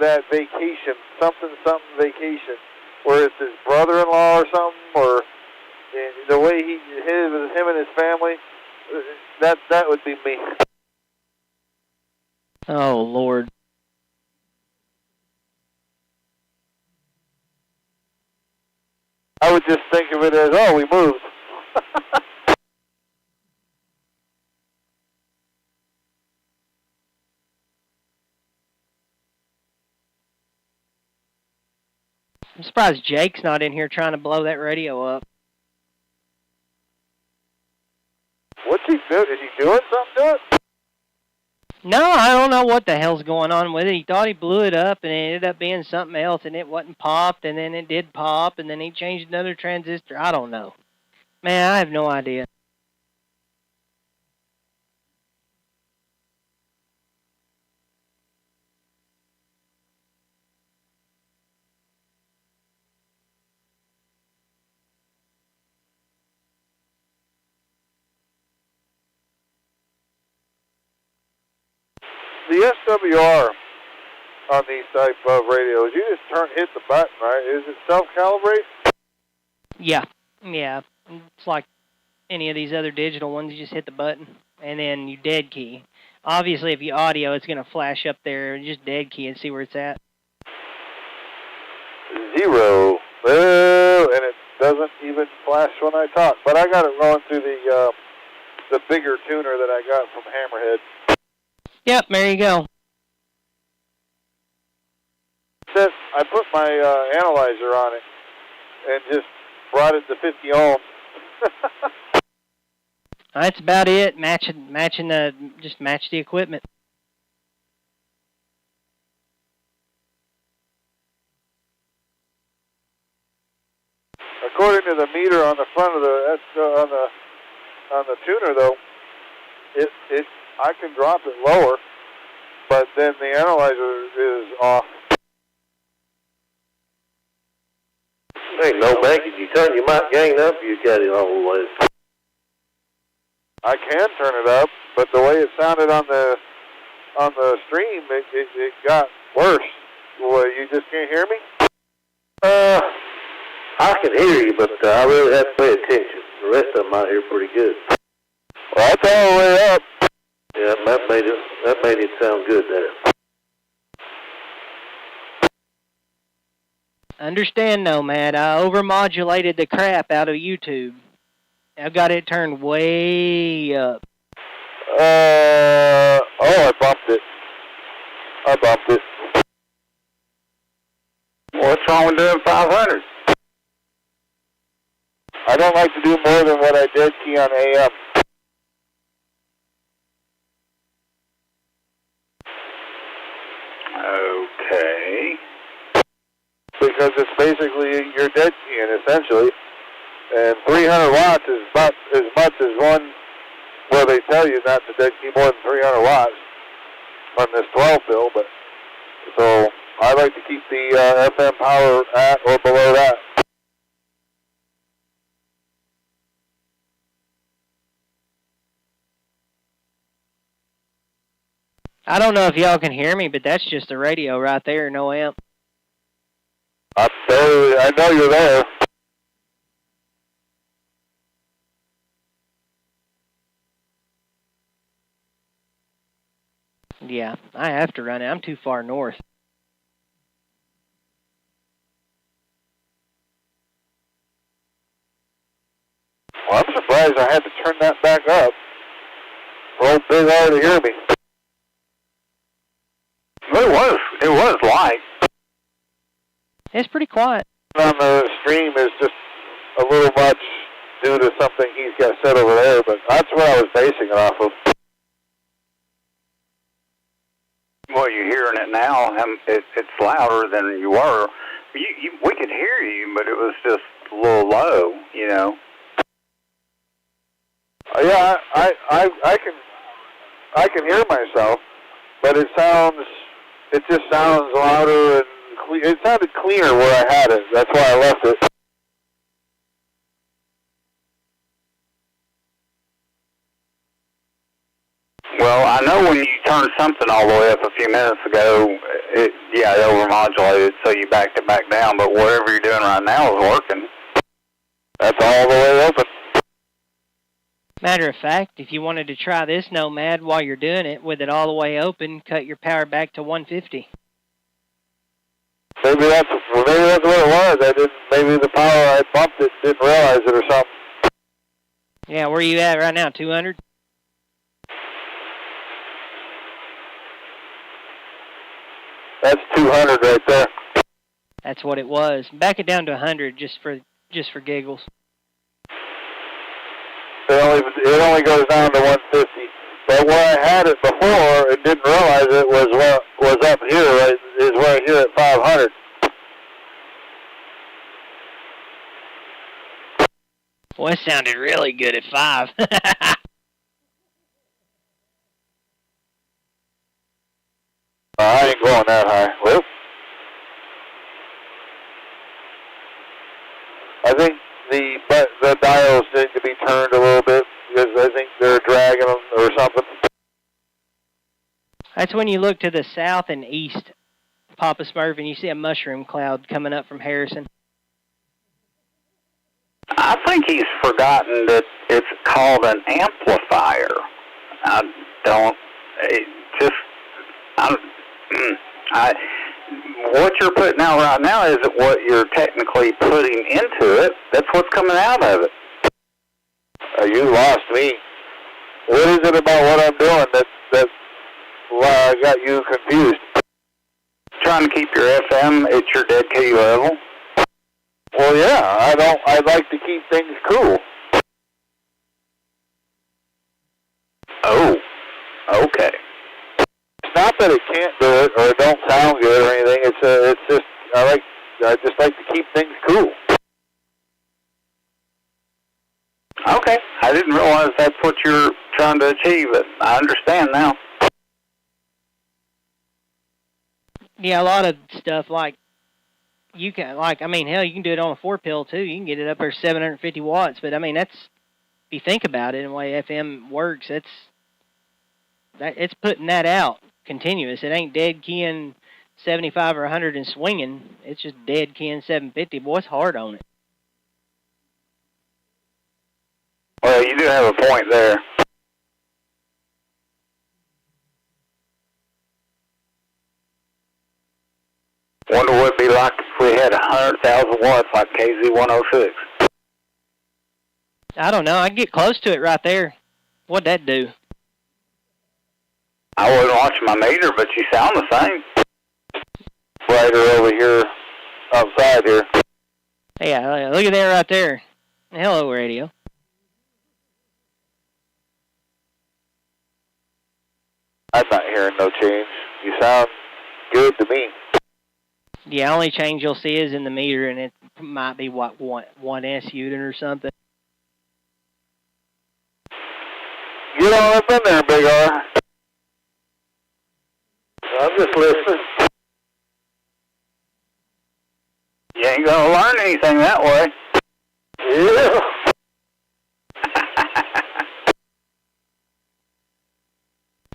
Speaker 2: that vacation, something vacation, where it's his brother-in-law or something, or the way him and his family, that would be me.
Speaker 3: Oh Lord.
Speaker 2: I would just think of it as, oh, we moved.
Speaker 3: I'm surprised Jake's not in here trying to blow that radio up.
Speaker 2: What's he doing? Is he doing something to it?
Speaker 3: No, I don't know what the hell's going on with it. He thought he blew it up, and it ended up being something else, and it wasn't popped, and then it did pop, and then he changed another transistor. I don't know. Man, I have no idea.
Speaker 2: The SWR on these type of radios, you just hit the button, right? Is it self-calibrate?
Speaker 3: Yeah. It's like any of these other digital ones. You just hit the button, and then you dead key. Obviously, if you audio, it's going to flash up there. You just dead key and see where it's at.
Speaker 2: 0. Well, and it doesn't even flash when I talk. But I got it rolling through the bigger tuner that I got from Hammerhead.
Speaker 3: Yep, there you go.
Speaker 2: I put my analyzer on it and just brought it to 50 ohms.
Speaker 3: That's about it. Just match the equipment.
Speaker 2: According to the meter on the front of on the tuner, though, I can drop it lower, but then the analyzer is off.
Speaker 1: Ain't no banking. You turn, you might gain up. You got it all the way.
Speaker 2: I can turn it up, but the way it sounded on the stream, it got worse. Well, you just can't hear me?
Speaker 1: I can hear you, but I really have to pay attention. The rest of them out here pretty good.
Speaker 2: Well, that's all the way up.
Speaker 1: Yeah, that made it sound good there.
Speaker 3: Understand, Nomad, I overmodulated the crap out of YouTube. I've got it turned way up.
Speaker 2: I bumped it.
Speaker 4: What's wrong with doing 500?
Speaker 2: I don't like to do more than what I did key on AM.
Speaker 4: Okay.
Speaker 2: Because it's basically you're dead keying essentially, and 300 watts is about as much as one where they tell you not to dead key more than 300 watts on this 12 bill. But so I like to keep the FM power at or below that.
Speaker 3: I don't know if y'all can hear me, but that's just the radio right there, no amp.
Speaker 2: I know you're there.
Speaker 3: Yeah, I have to run it. I'm too far north.
Speaker 2: Well, I'm surprised I had to turn that back up. Old Big R to hear me.
Speaker 4: It was light.
Speaker 3: It's pretty quiet.
Speaker 2: On the stream is just a little much due to something he's got set over there, but that's what I was basing it off of.
Speaker 4: Well, you're hearing it now. It's louder than you were. We could hear you, but it was just a little low, you know.
Speaker 2: Yeah, I can hear myself, but it just sounds louder and it sounded cleaner where I had it. That's why I left it.
Speaker 4: Well, I know when you turned something all the way up a few minutes ago, it overmodulated, so you backed it back down, but whatever you're doing right now is working.
Speaker 2: That's all the way open.
Speaker 3: Matter of fact, if you wanted to try this Nomad while you're doing it, with it all the way open, cut your power back to 150.
Speaker 2: Maybe that's what it was. Maybe the power I bumped it didn't realize it or something.
Speaker 3: Yeah, where are you at right now, 200?
Speaker 2: That's 200 right there.
Speaker 3: That's what it was. Back it down to 100 just for giggles.
Speaker 2: It only goes down to 150. But where I had it before and didn't realize it was what was up here, right, is right here at 500.
Speaker 3: Well, it sounded really good at 5.
Speaker 2: I ain't going that high. Well, I think the dials need to be turned a little bit because I think they're dragging them or something.
Speaker 3: That's when you look to the south and east, Papa Smurf, and you see a mushroom cloud coming up from Harrison.
Speaker 4: I think he's forgotten that it's called an amplifier. What you're putting out right now isn't what you're technically putting into it. That's what's coming out of it.
Speaker 2: You lost me. What is it about what I'm doing that got you confused?
Speaker 4: Trying to keep your FM at your dead key level.
Speaker 2: Well, yeah, I'd like to keep things cool.
Speaker 4: Oh, okay.
Speaker 2: It's not that it can't do it or it don't sound good or anything. It's just I just like to keep things cool.
Speaker 4: Okay, I didn't realize that's what you're trying to achieve, but I understand now.
Speaker 3: Yeah, a lot of stuff like you can, hell, you can do it on a 4-pill too. You can get it up there 750 watts, but I mean, that's you think about it, and the way FM works, it's putting that out continuous. It ain't dead keying 75 or 100 and swinging. It's just dead keying 750. Boy, it's hard on it.
Speaker 4: Well, you do have a point there. Wonder what it'd be like if we had 100,000 watts like KZ106.
Speaker 3: I don't know. I can get close to it right there. What'd that do?
Speaker 4: I wasn't watching my meter, but you sound the same. Right over here, outside here.
Speaker 3: Yeah, look at that right there. Hello, radio.
Speaker 4: I'm not hearing no change. You sound good to me.
Speaker 3: Yeah, only change you'll see is in the meter, and it might be, what, 1S unit or something.
Speaker 4: Get on up in there, Big R. I'm just listening. You ain't gonna learn anything that way. Yeah.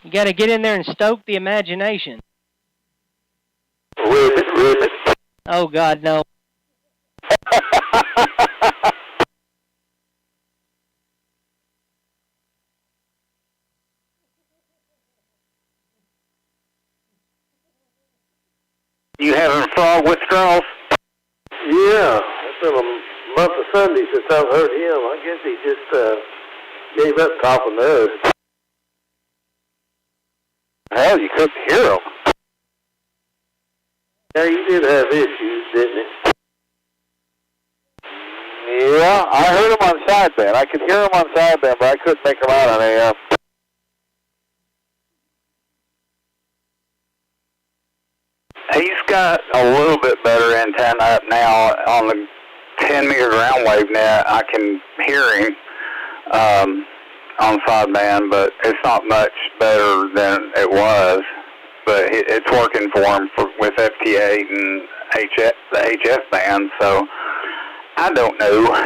Speaker 3: You gotta get in there and stoke the imagination.
Speaker 4: Ribbit.
Speaker 3: Oh, God, no.
Speaker 4: You having frog withdrawals?
Speaker 7: Yeah, it's been a month of Sunday since I've heard him. I guess he just gave up coughing nose.
Speaker 4: Hell, you couldn't hear him.
Speaker 7: Yeah, he did have issues, didn't he?
Speaker 4: Yeah, I heard him on sideband. I could hear him on sideband, but I couldn't make him out on AM. He's got a little bit better antenna up now on the 10-meter ground wave net. I can hear him on sideband, but it's not much better than it was. But it's working for him with FT8 and the HF band, so I don't know.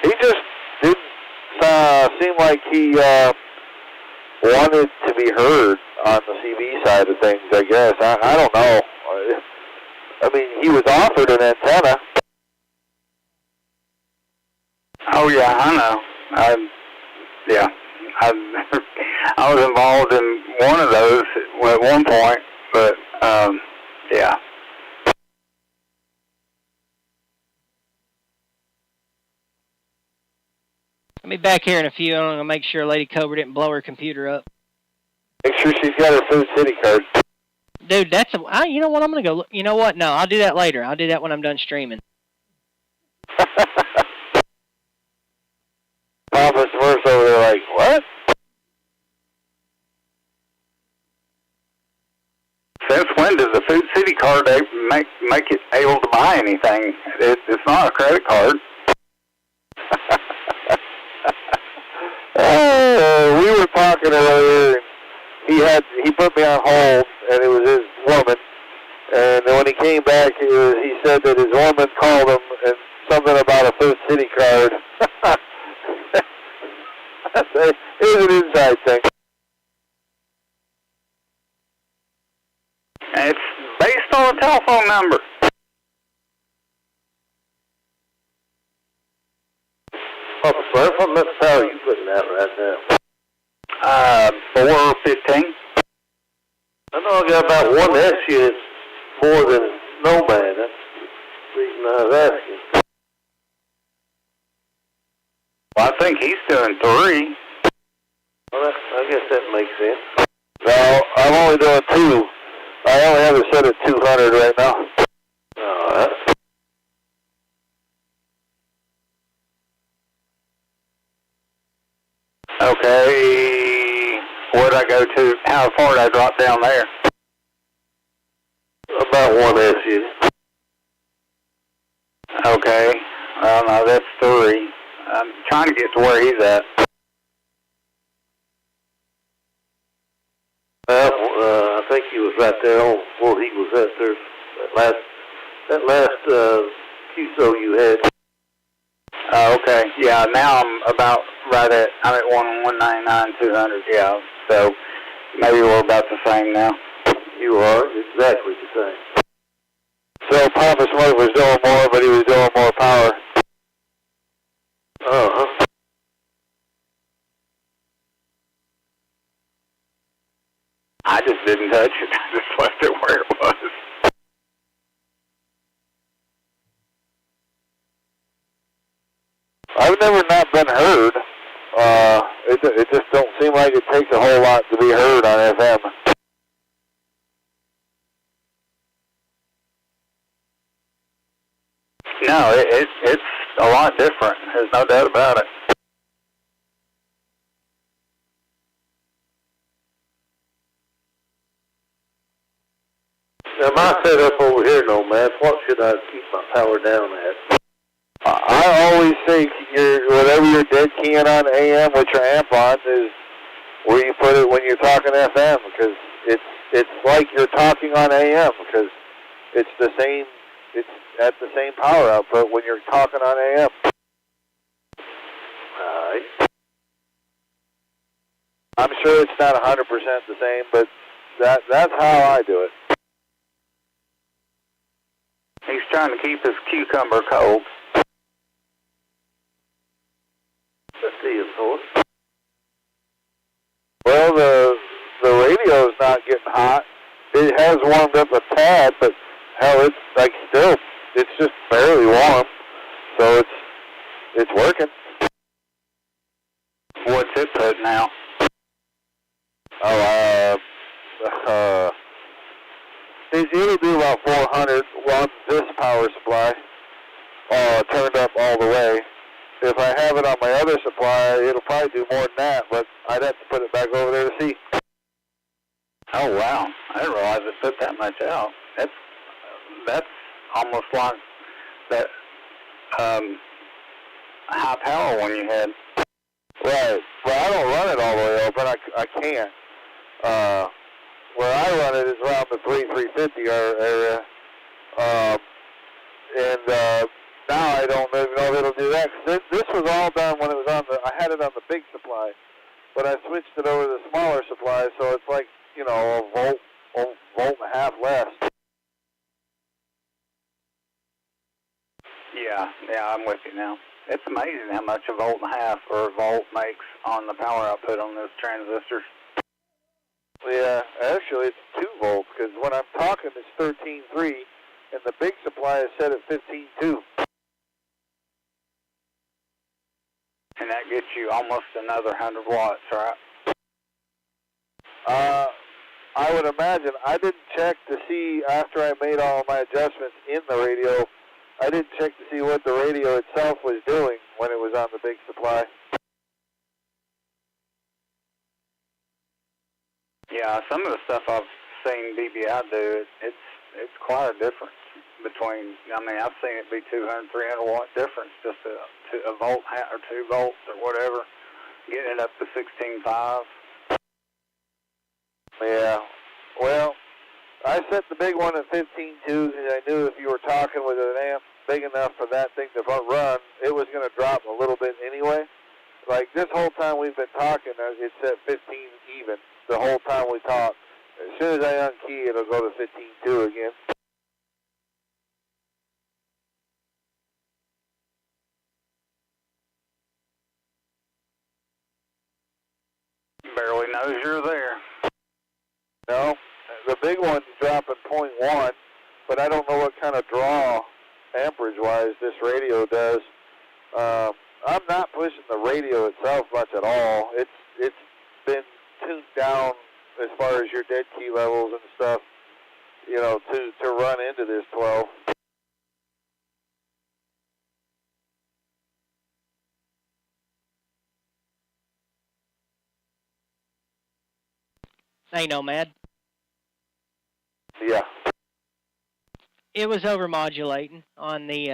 Speaker 4: He just didn't seem like he wanted to be heard on the CB side of things, I guess. I don't know. I mean, he was offered an antenna. Oh, yeah, I know. I was involved in one of those at one point, but, yeah.
Speaker 3: I'll be back here in a few. I'm going to make sure Lady Cobra didn't blow her computer up.
Speaker 4: Make sure she's got her Food City card.
Speaker 3: Dude, you know what? I'm going to go look. You know what? No, I'll do that later. I'll do that when I'm done streaming.
Speaker 4: Papa's verse over there like, what? Since when does the Food City card make it able to buy anything? It's not a credit card. Oh, we were talking earlier. He put me on hold, and it was his woman. And then when he came back, he said that his woman called him and something about a Food City card. It was an inside thing. It's based on a telephone number.
Speaker 7: Papa Smurf, what much power are you putting out right now?
Speaker 4: 415.
Speaker 7: I know I got about 1S units more than Nomad. That's the reason I was asking.
Speaker 4: Well, I think he's doing 3.
Speaker 7: Well, I guess that makes sense.
Speaker 4: No, I'm only doing 2. I only have it set at 200 right now.
Speaker 7: All right.
Speaker 4: Okay, where'd I go to? How far did I drop down there?
Speaker 7: About 1S unit.
Speaker 4: Okay, well, no, that's 3. I'm trying to get to where he's at.
Speaker 7: Well, I think he was right there on where he was at there last that last QSO you had.
Speaker 4: Oh, okay. Yeah, now I'm about I'm at 199, 200, yeah. So maybe we're about the same now.
Speaker 7: You are exactly the same.
Speaker 2: So Papa Smoke was doing more, but he was doing more power.
Speaker 7: Uh-huh.
Speaker 4: I just didn't touch it. I just left it where it was.
Speaker 2: I've never not been heard. It just don't seem like it takes a whole lot to be heard on FM.
Speaker 4: No, it's a lot different. There's no doubt about it.
Speaker 7: Now my setup over here, Nomad, what should I keep my power down at?
Speaker 2: I always think whatever you're dead keying on AM with your amp on is where you put it when you're talking FM, because it's like you're talking on AM, because it's at the same power output when you're talking on AM.
Speaker 7: Alright.
Speaker 2: I'm sure it's not 100% the same, but that's how I do it.
Speaker 4: He's trying to keep his cucumber cold.
Speaker 7: Let's see his source.
Speaker 2: Well, the radio's not getting hot. It has warmed up a tad, but hell, it's like still, it's just barely warm. So it's working.
Speaker 4: What's it putting out?
Speaker 2: It'll do about 400 on this power supply, turned up all the way. If I have it on my other supply, it'll probably do more than that, but I'd have to put it back over there to see.
Speaker 4: Oh, wow. I didn't realize it put that much out. That's almost like that high power one you had.
Speaker 2: Right. Well, I don't run it all the way open. I can't. Where I run it is around the 350 area. Now I don't even know if it'll do that. 'Cause this was all done when it was on I had it on the big supply, but I switched it over to the smaller supply, so it's like, a volt and a half less.
Speaker 4: Yeah, I'm with you now. It's amazing how much a volt and a half or a volt makes on the power output on those transistors.
Speaker 2: Yeah, actually it's 2 volts, because when I'm talking it's 13.3, and the big supply is set at 15.2.
Speaker 4: And that gets you almost another 100 watts, right?
Speaker 2: I would imagine. I didn't check to see after I made all of my adjustments in the radio. I didn't check to see what the radio itself was doing when it was on the big supply.
Speaker 4: Yeah, some of the stuff I've seen DBI do, it's quite a difference between, I've seen it be 200, 300 watt difference, just a volt or 2 volts or whatever, getting it up to 16.5.
Speaker 2: Yeah, well, I set the big one at 15.2 because I knew if you were talking with an amp big enough for that thing to run, it was going to drop a little bit anyway. Like this whole time we've been talking, it's at 15 even. The whole time we talk. As soon as I unkey, it'll go to 15.2 again.
Speaker 4: Barely knows you're there.
Speaker 2: No, the big one's dropping 0.1, but I don't know what kind of draw amperage-wise this radio does. I'm not pushing the radio itself much at all. It's been tuned down as far as your dead key levels and stuff, to run into this 12.
Speaker 3: Hey, Nomad.
Speaker 2: Yeah.
Speaker 3: It was overmodulating on the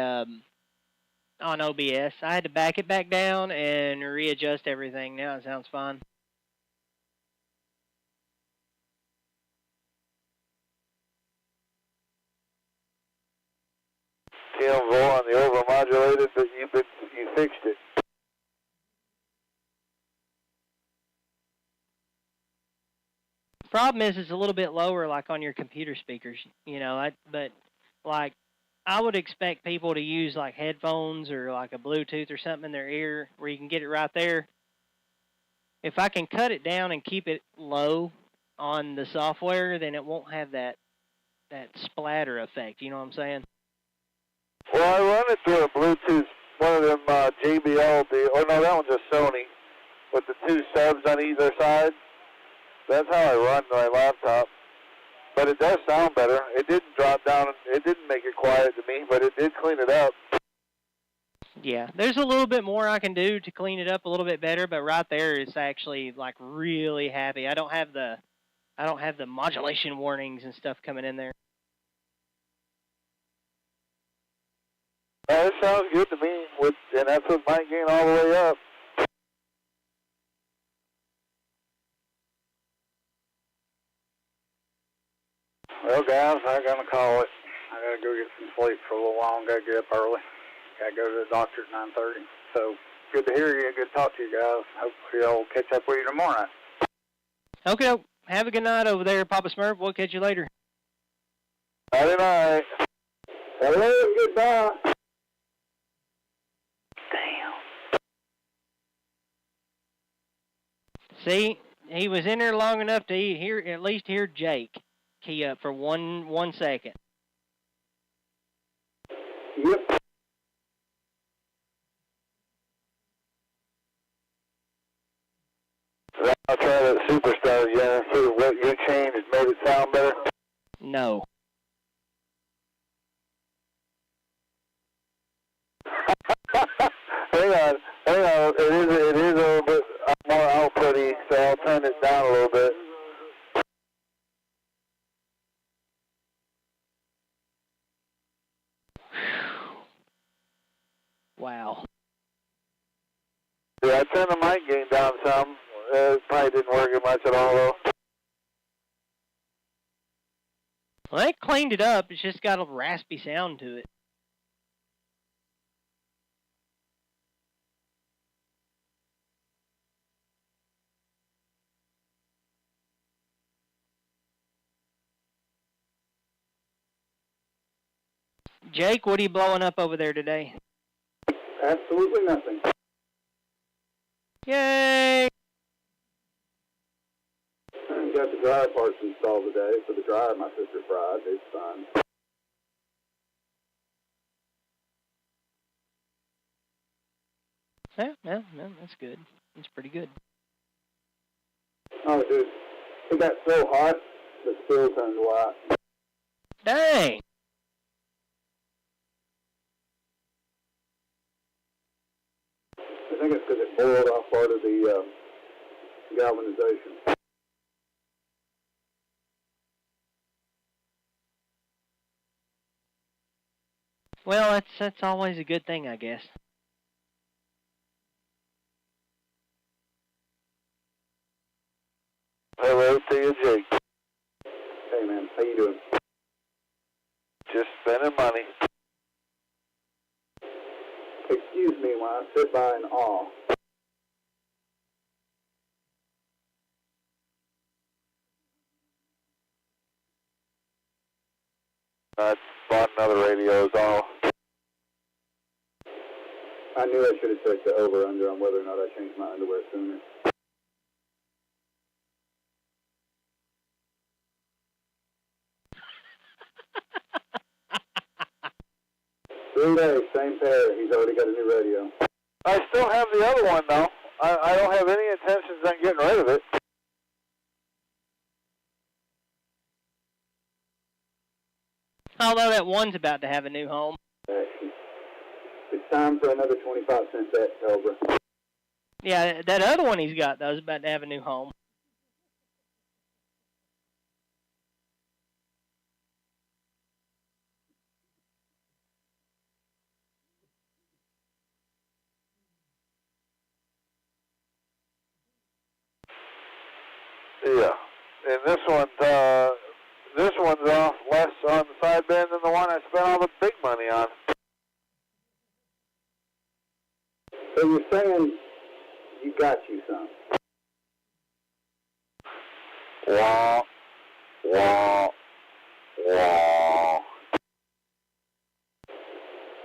Speaker 3: on OBS. I had to back it back down and readjust everything. Now it sounds fine.
Speaker 2: ATM vol on the overmodulated, but you fixed it.
Speaker 3: Problem is, it's a little bit lower, like on your computer speakers, you know. But like, I would expect people to use like headphones or like a Bluetooth or something in their ear where you can get it right there. If I can cut it down and keep it low on the software, then it won't have that splatter effect. You know what I'm saying?
Speaker 2: Well, I run it through a Bluetooth, one of them JBL, oh no, that one's a Sony, with the 2 subs on either side. That's how I run my laptop. But it does sound better. It didn't drop down, it didn't make it quiet to me, but it did clean it up.
Speaker 3: Yeah, there's a little bit more I can do to clean it up a little bit better, but right there it's actually like really happy. I don't have the modulation warnings and stuff coming in there.
Speaker 2: It sounds good to me, and that's with mic gain all the way up.
Speaker 4: Well, guys, I'm going to call it. I got to go get some sleep for a little while and got to get up early. Got to go to the doctor at 9:30. So, good to hear you. Good to talk to you guys. Hopefully I'll catch up with you tomorrow night.
Speaker 3: Okay, have a good night over there, Papa Smurf. We'll catch you later.
Speaker 2: Good night.
Speaker 7: Hello, goodbye.
Speaker 4: Damn.
Speaker 3: See, he was in there long enough to at least hear Jake key up for one second.
Speaker 7: Yep.
Speaker 2: I'll try that Superstar again, see what you changed made it sound better.
Speaker 3: No.
Speaker 2: Hang on. It is a little bit more outputty, so I'll turn it down a little bit.
Speaker 3: Wow.
Speaker 2: Yeah, I turned the mic gain down some. It probably didn't work much at all, though.
Speaker 3: Well, they cleaned it up. It's just got a raspy sound to it. Jake, what are you blowing up over there today?
Speaker 7: Absolutely nothing.
Speaker 3: Yay!
Speaker 7: Got the dryer parts installed today for the dryer my sister fried. It's fine.
Speaker 3: Yeah, that's good. That's pretty good.
Speaker 7: Oh, dude, it got so hot, the spill turned white.
Speaker 3: Dang!
Speaker 7: I think it's because it boiled off part of the galvanization.
Speaker 3: Well, that's always a good thing, I guess.
Speaker 2: Hello to you, Jake.
Speaker 7: Hey, man, how you doing?
Speaker 2: Just spending money.
Speaker 7: Excuse me while I sit by in awe.
Speaker 2: I bought another radio, is all.
Speaker 7: I knew I should have checked the over-under on whether or not I changed my underwear sooner. Three days, same pair. He's already got a new radio.
Speaker 2: I still have the other one, though. I don't have any intentions on getting rid of it.
Speaker 3: Although that one's about to have a new home.
Speaker 7: It's time for another 25 cents at Cobra.
Speaker 3: Yeah, that other one he's got, though, is about to have a new home.
Speaker 2: Yeah, and this one's less on the side bend than the one I spent all the big money on.
Speaker 4: So you're saying you got you some?
Speaker 6: Wah, wah, wah.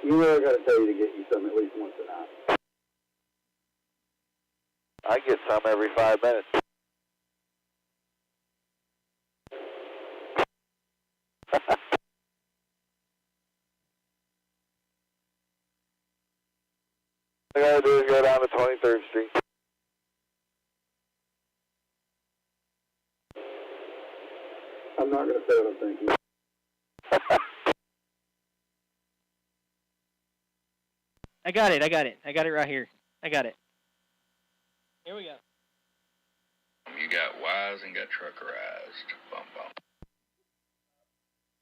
Speaker 4: You really got to tell you to get you some at least once a night.
Speaker 6: I get some every 5 minutes. All I gotta do is go down to 23rd Street.
Speaker 4: I'm not going to say what I'm thinking.
Speaker 3: I got it right here. I got it. Here we go.
Speaker 8: You got wise and got truckerized. Bump, bump.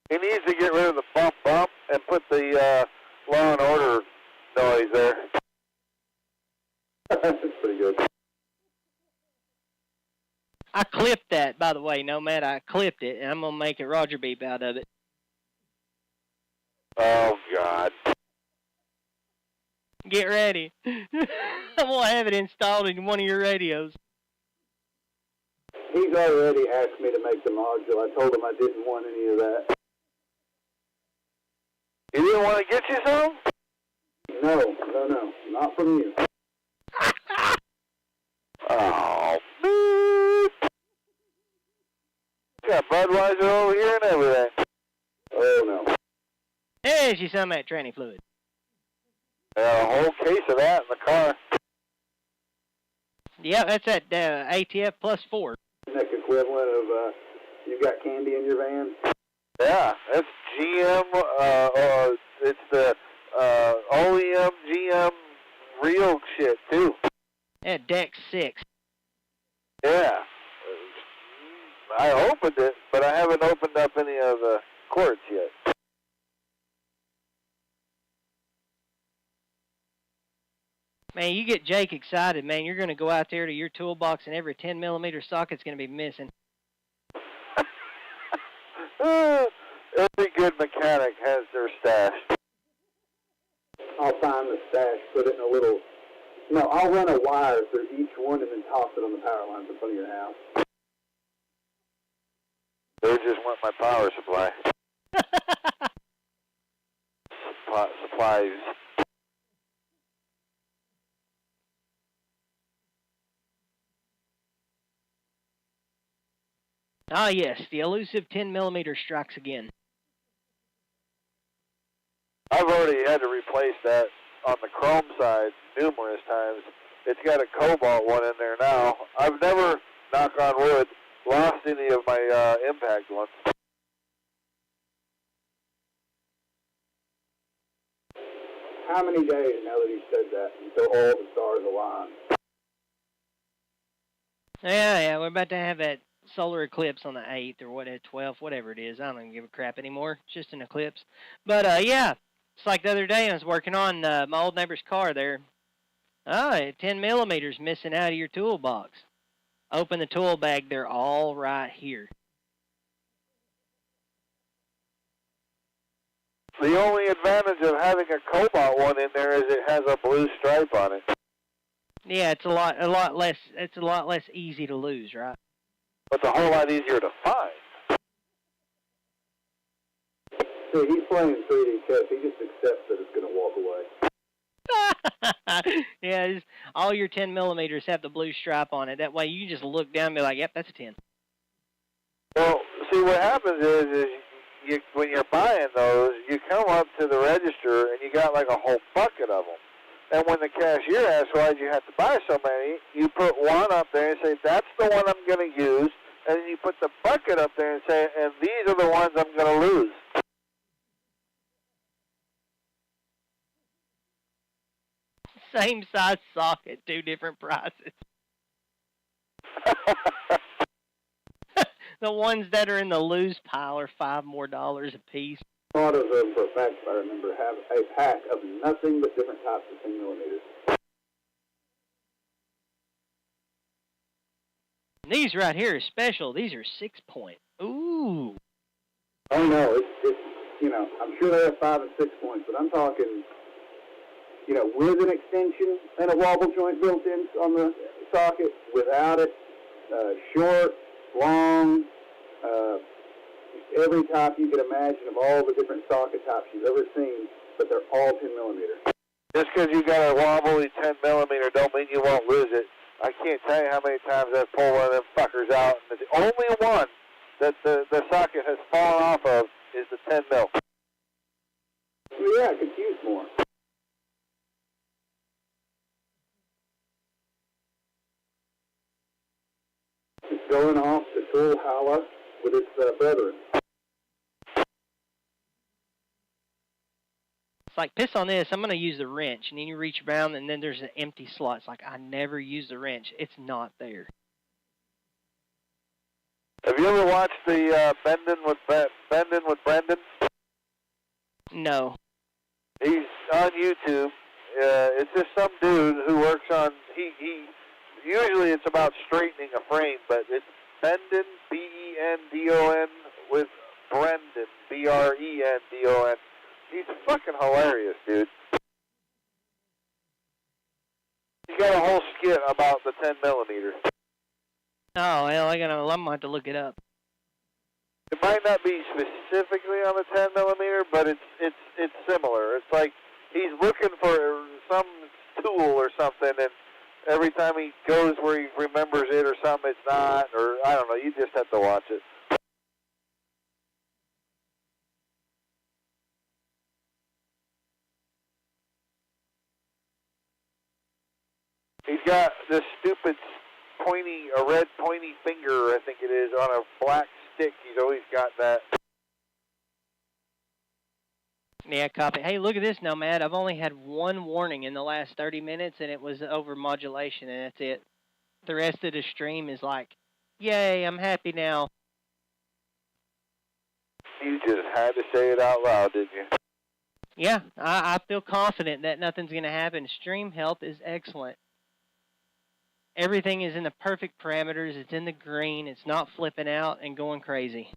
Speaker 6: He needs to get rid of the bump bump and put the law and order noise there.
Speaker 4: That's pretty good.
Speaker 3: I clipped that, by the way, Nomad. I clipped it, and I'm going to make a Roger beep out of it.
Speaker 6: Oh, God.
Speaker 3: Get ready. I'm going to have it installed in one of your radios.
Speaker 4: He's already asked me to make the module. I told him I didn't want any of that.
Speaker 6: You didn't want to get you some?
Speaker 4: No, not from you.
Speaker 6: Oh, man. You got Budweiser over here and everything.
Speaker 4: Oh, no.
Speaker 3: There's you some of that tranny fluid.
Speaker 6: I got a whole case of that in the car.
Speaker 3: Yeah, that's at ATF plus 4.
Speaker 4: Next equivalent of, you got candy in your van?
Speaker 6: Yeah, that's GM, it's the OEM GM real shit, too.
Speaker 3: At Deck 6.
Speaker 6: Yeah. I opened it, but I haven't opened up any of the quartz yet.
Speaker 3: Man, you get Jake excited, man. You're going to go out there to your toolbox and every 10mm socket's going to be missing.
Speaker 6: Every good mechanic has their stash.
Speaker 4: I'll find the stash, put it in a little... No, I'll run a wire through each one and then toss it on the power lines in front of your house.
Speaker 6: They just want my power supply. Supplies.
Speaker 3: Ah, yes, the elusive 10mm strikes again.
Speaker 6: I've already had to replace that on the chrome side numerous times. It's got a cobalt one in there now. I've never, knock on wood, lost any of my impact ones.
Speaker 4: How many days now that he said that until all the stars align?
Speaker 3: Yeah, we're about to have that solar eclipse on the 8th or what, 12th, whatever it is. I don't even give a crap anymore. It's just an eclipse. But, yeah, it's like the other day I was working on my old neighbor's car there. Oh, 10mm missing out of your toolbox. Open the tool bag. They're all right here.
Speaker 6: The only advantage of having a cobalt one in there is it has a blue stripe on it.
Speaker 3: Yeah, it's a lot less easy to lose, right?
Speaker 6: But it's a whole lot easier to find.
Speaker 4: See, he's playing 3D chess. He just accepts that it's going to walk away.
Speaker 3: Yeah, all your 10mm have the blue stripe on it. That way you just look down and be like, yep, that's a 10.
Speaker 6: Well, see, what happens is when you're buying those, you come up to the register and you got like a whole bucket of them. And when the cashier asks why'd you have to buy so many, you put one up there and say, that's the one I'm going to use. And then you put the bucket up there and say, and these are the ones I'm going to lose.
Speaker 3: Same size socket, 2 different prices. The ones that are in the lose pile are $5 more a piece.
Speaker 4: A lot of them, for a fact, if I remember, have a pack of nothing but different types of 10mm.
Speaker 3: These right here are special. These are 6-point. Ooh.
Speaker 4: Oh, no, it's, you know, I'm sure they have 5 and 6 points, but I'm talking you know, with an extension and a wobble joint built in on the socket, without it, short, long, every type you could imagine of all the different socket types you've ever seen, but they're all 10 millimeter.
Speaker 2: Just because you got a wobbly 10 millimeter don't mean you won't lose it. I can't tell you how many times I've pulled one of them fuckers out, and the only one that the socket has fallen off of is the 10 mil.
Speaker 4: Yeah, I could use more. It's going off the tool holla with its brethren.
Speaker 3: It's like, piss on this, I'm going to use the wrench. And then you reach around, and then there's an empty slot. It's like, I never use the wrench. It's not there.
Speaker 2: Have you ever watched the Bending with Brendan?
Speaker 3: No.
Speaker 2: He's on YouTube. It's just some dude who works on, he usually it's about straightening a frame, but it's Bendon, B-E-N-D-O-N, with Brendan, B-R-E-N-D-O-N. He's fucking hilarious, dude. He's got a whole skit about the 10 millimeter.
Speaker 3: Oh, well, I'm going to have to look it up.
Speaker 2: It might not be specifically on the 10 millimeter, but it's similar. It's like he's looking for some tool or something, and every time he goes where he remembers it or something, it's not, or I don't know. You just have to watch it. He's got this stupid a red pointy finger, I think it is, on a black stick. He's always got that.
Speaker 3: Yeah, copy. Hey, look at this, Nomad. I've only had one warning in the last 30 minutes, and it was over modulation, and that's it. The rest of the stream is like, yay, I'm happy now.
Speaker 2: You just had to say it out loud, didn't you?
Speaker 3: Yeah, I feel confident that nothing's going to happen. Stream health is excellent. Everything is in the perfect parameters. It's in the green. It's not flipping out and going crazy.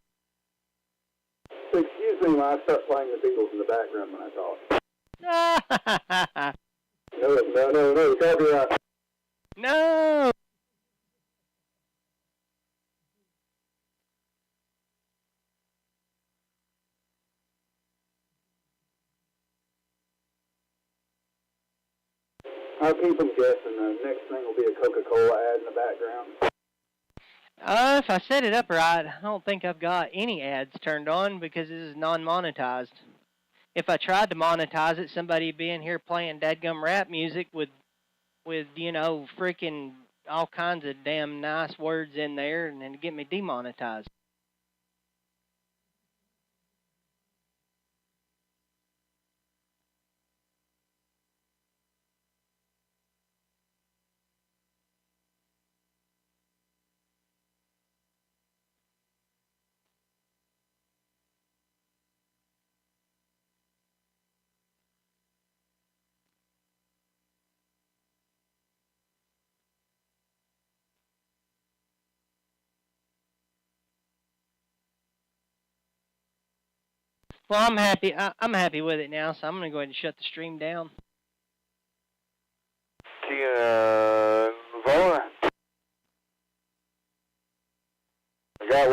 Speaker 4: So excuse me when I start playing the Beatles in the background when I talk. No, copyright.
Speaker 3: No!
Speaker 4: I'll keep them guessing. The next thing will be a Coca-Cola ad in the background.
Speaker 3: If I set it up right, I don't think I've got any ads turned on because this is non-monetized. If I tried to monetize it, somebody would be in here playing dadgum rap music with you know, freaking all kinds of damn nice words in there and then get me demonetized. Well, I'm happy. I'm happy with it now, so I'm going to go ahead and shut the stream down.
Speaker 2: Vola. I got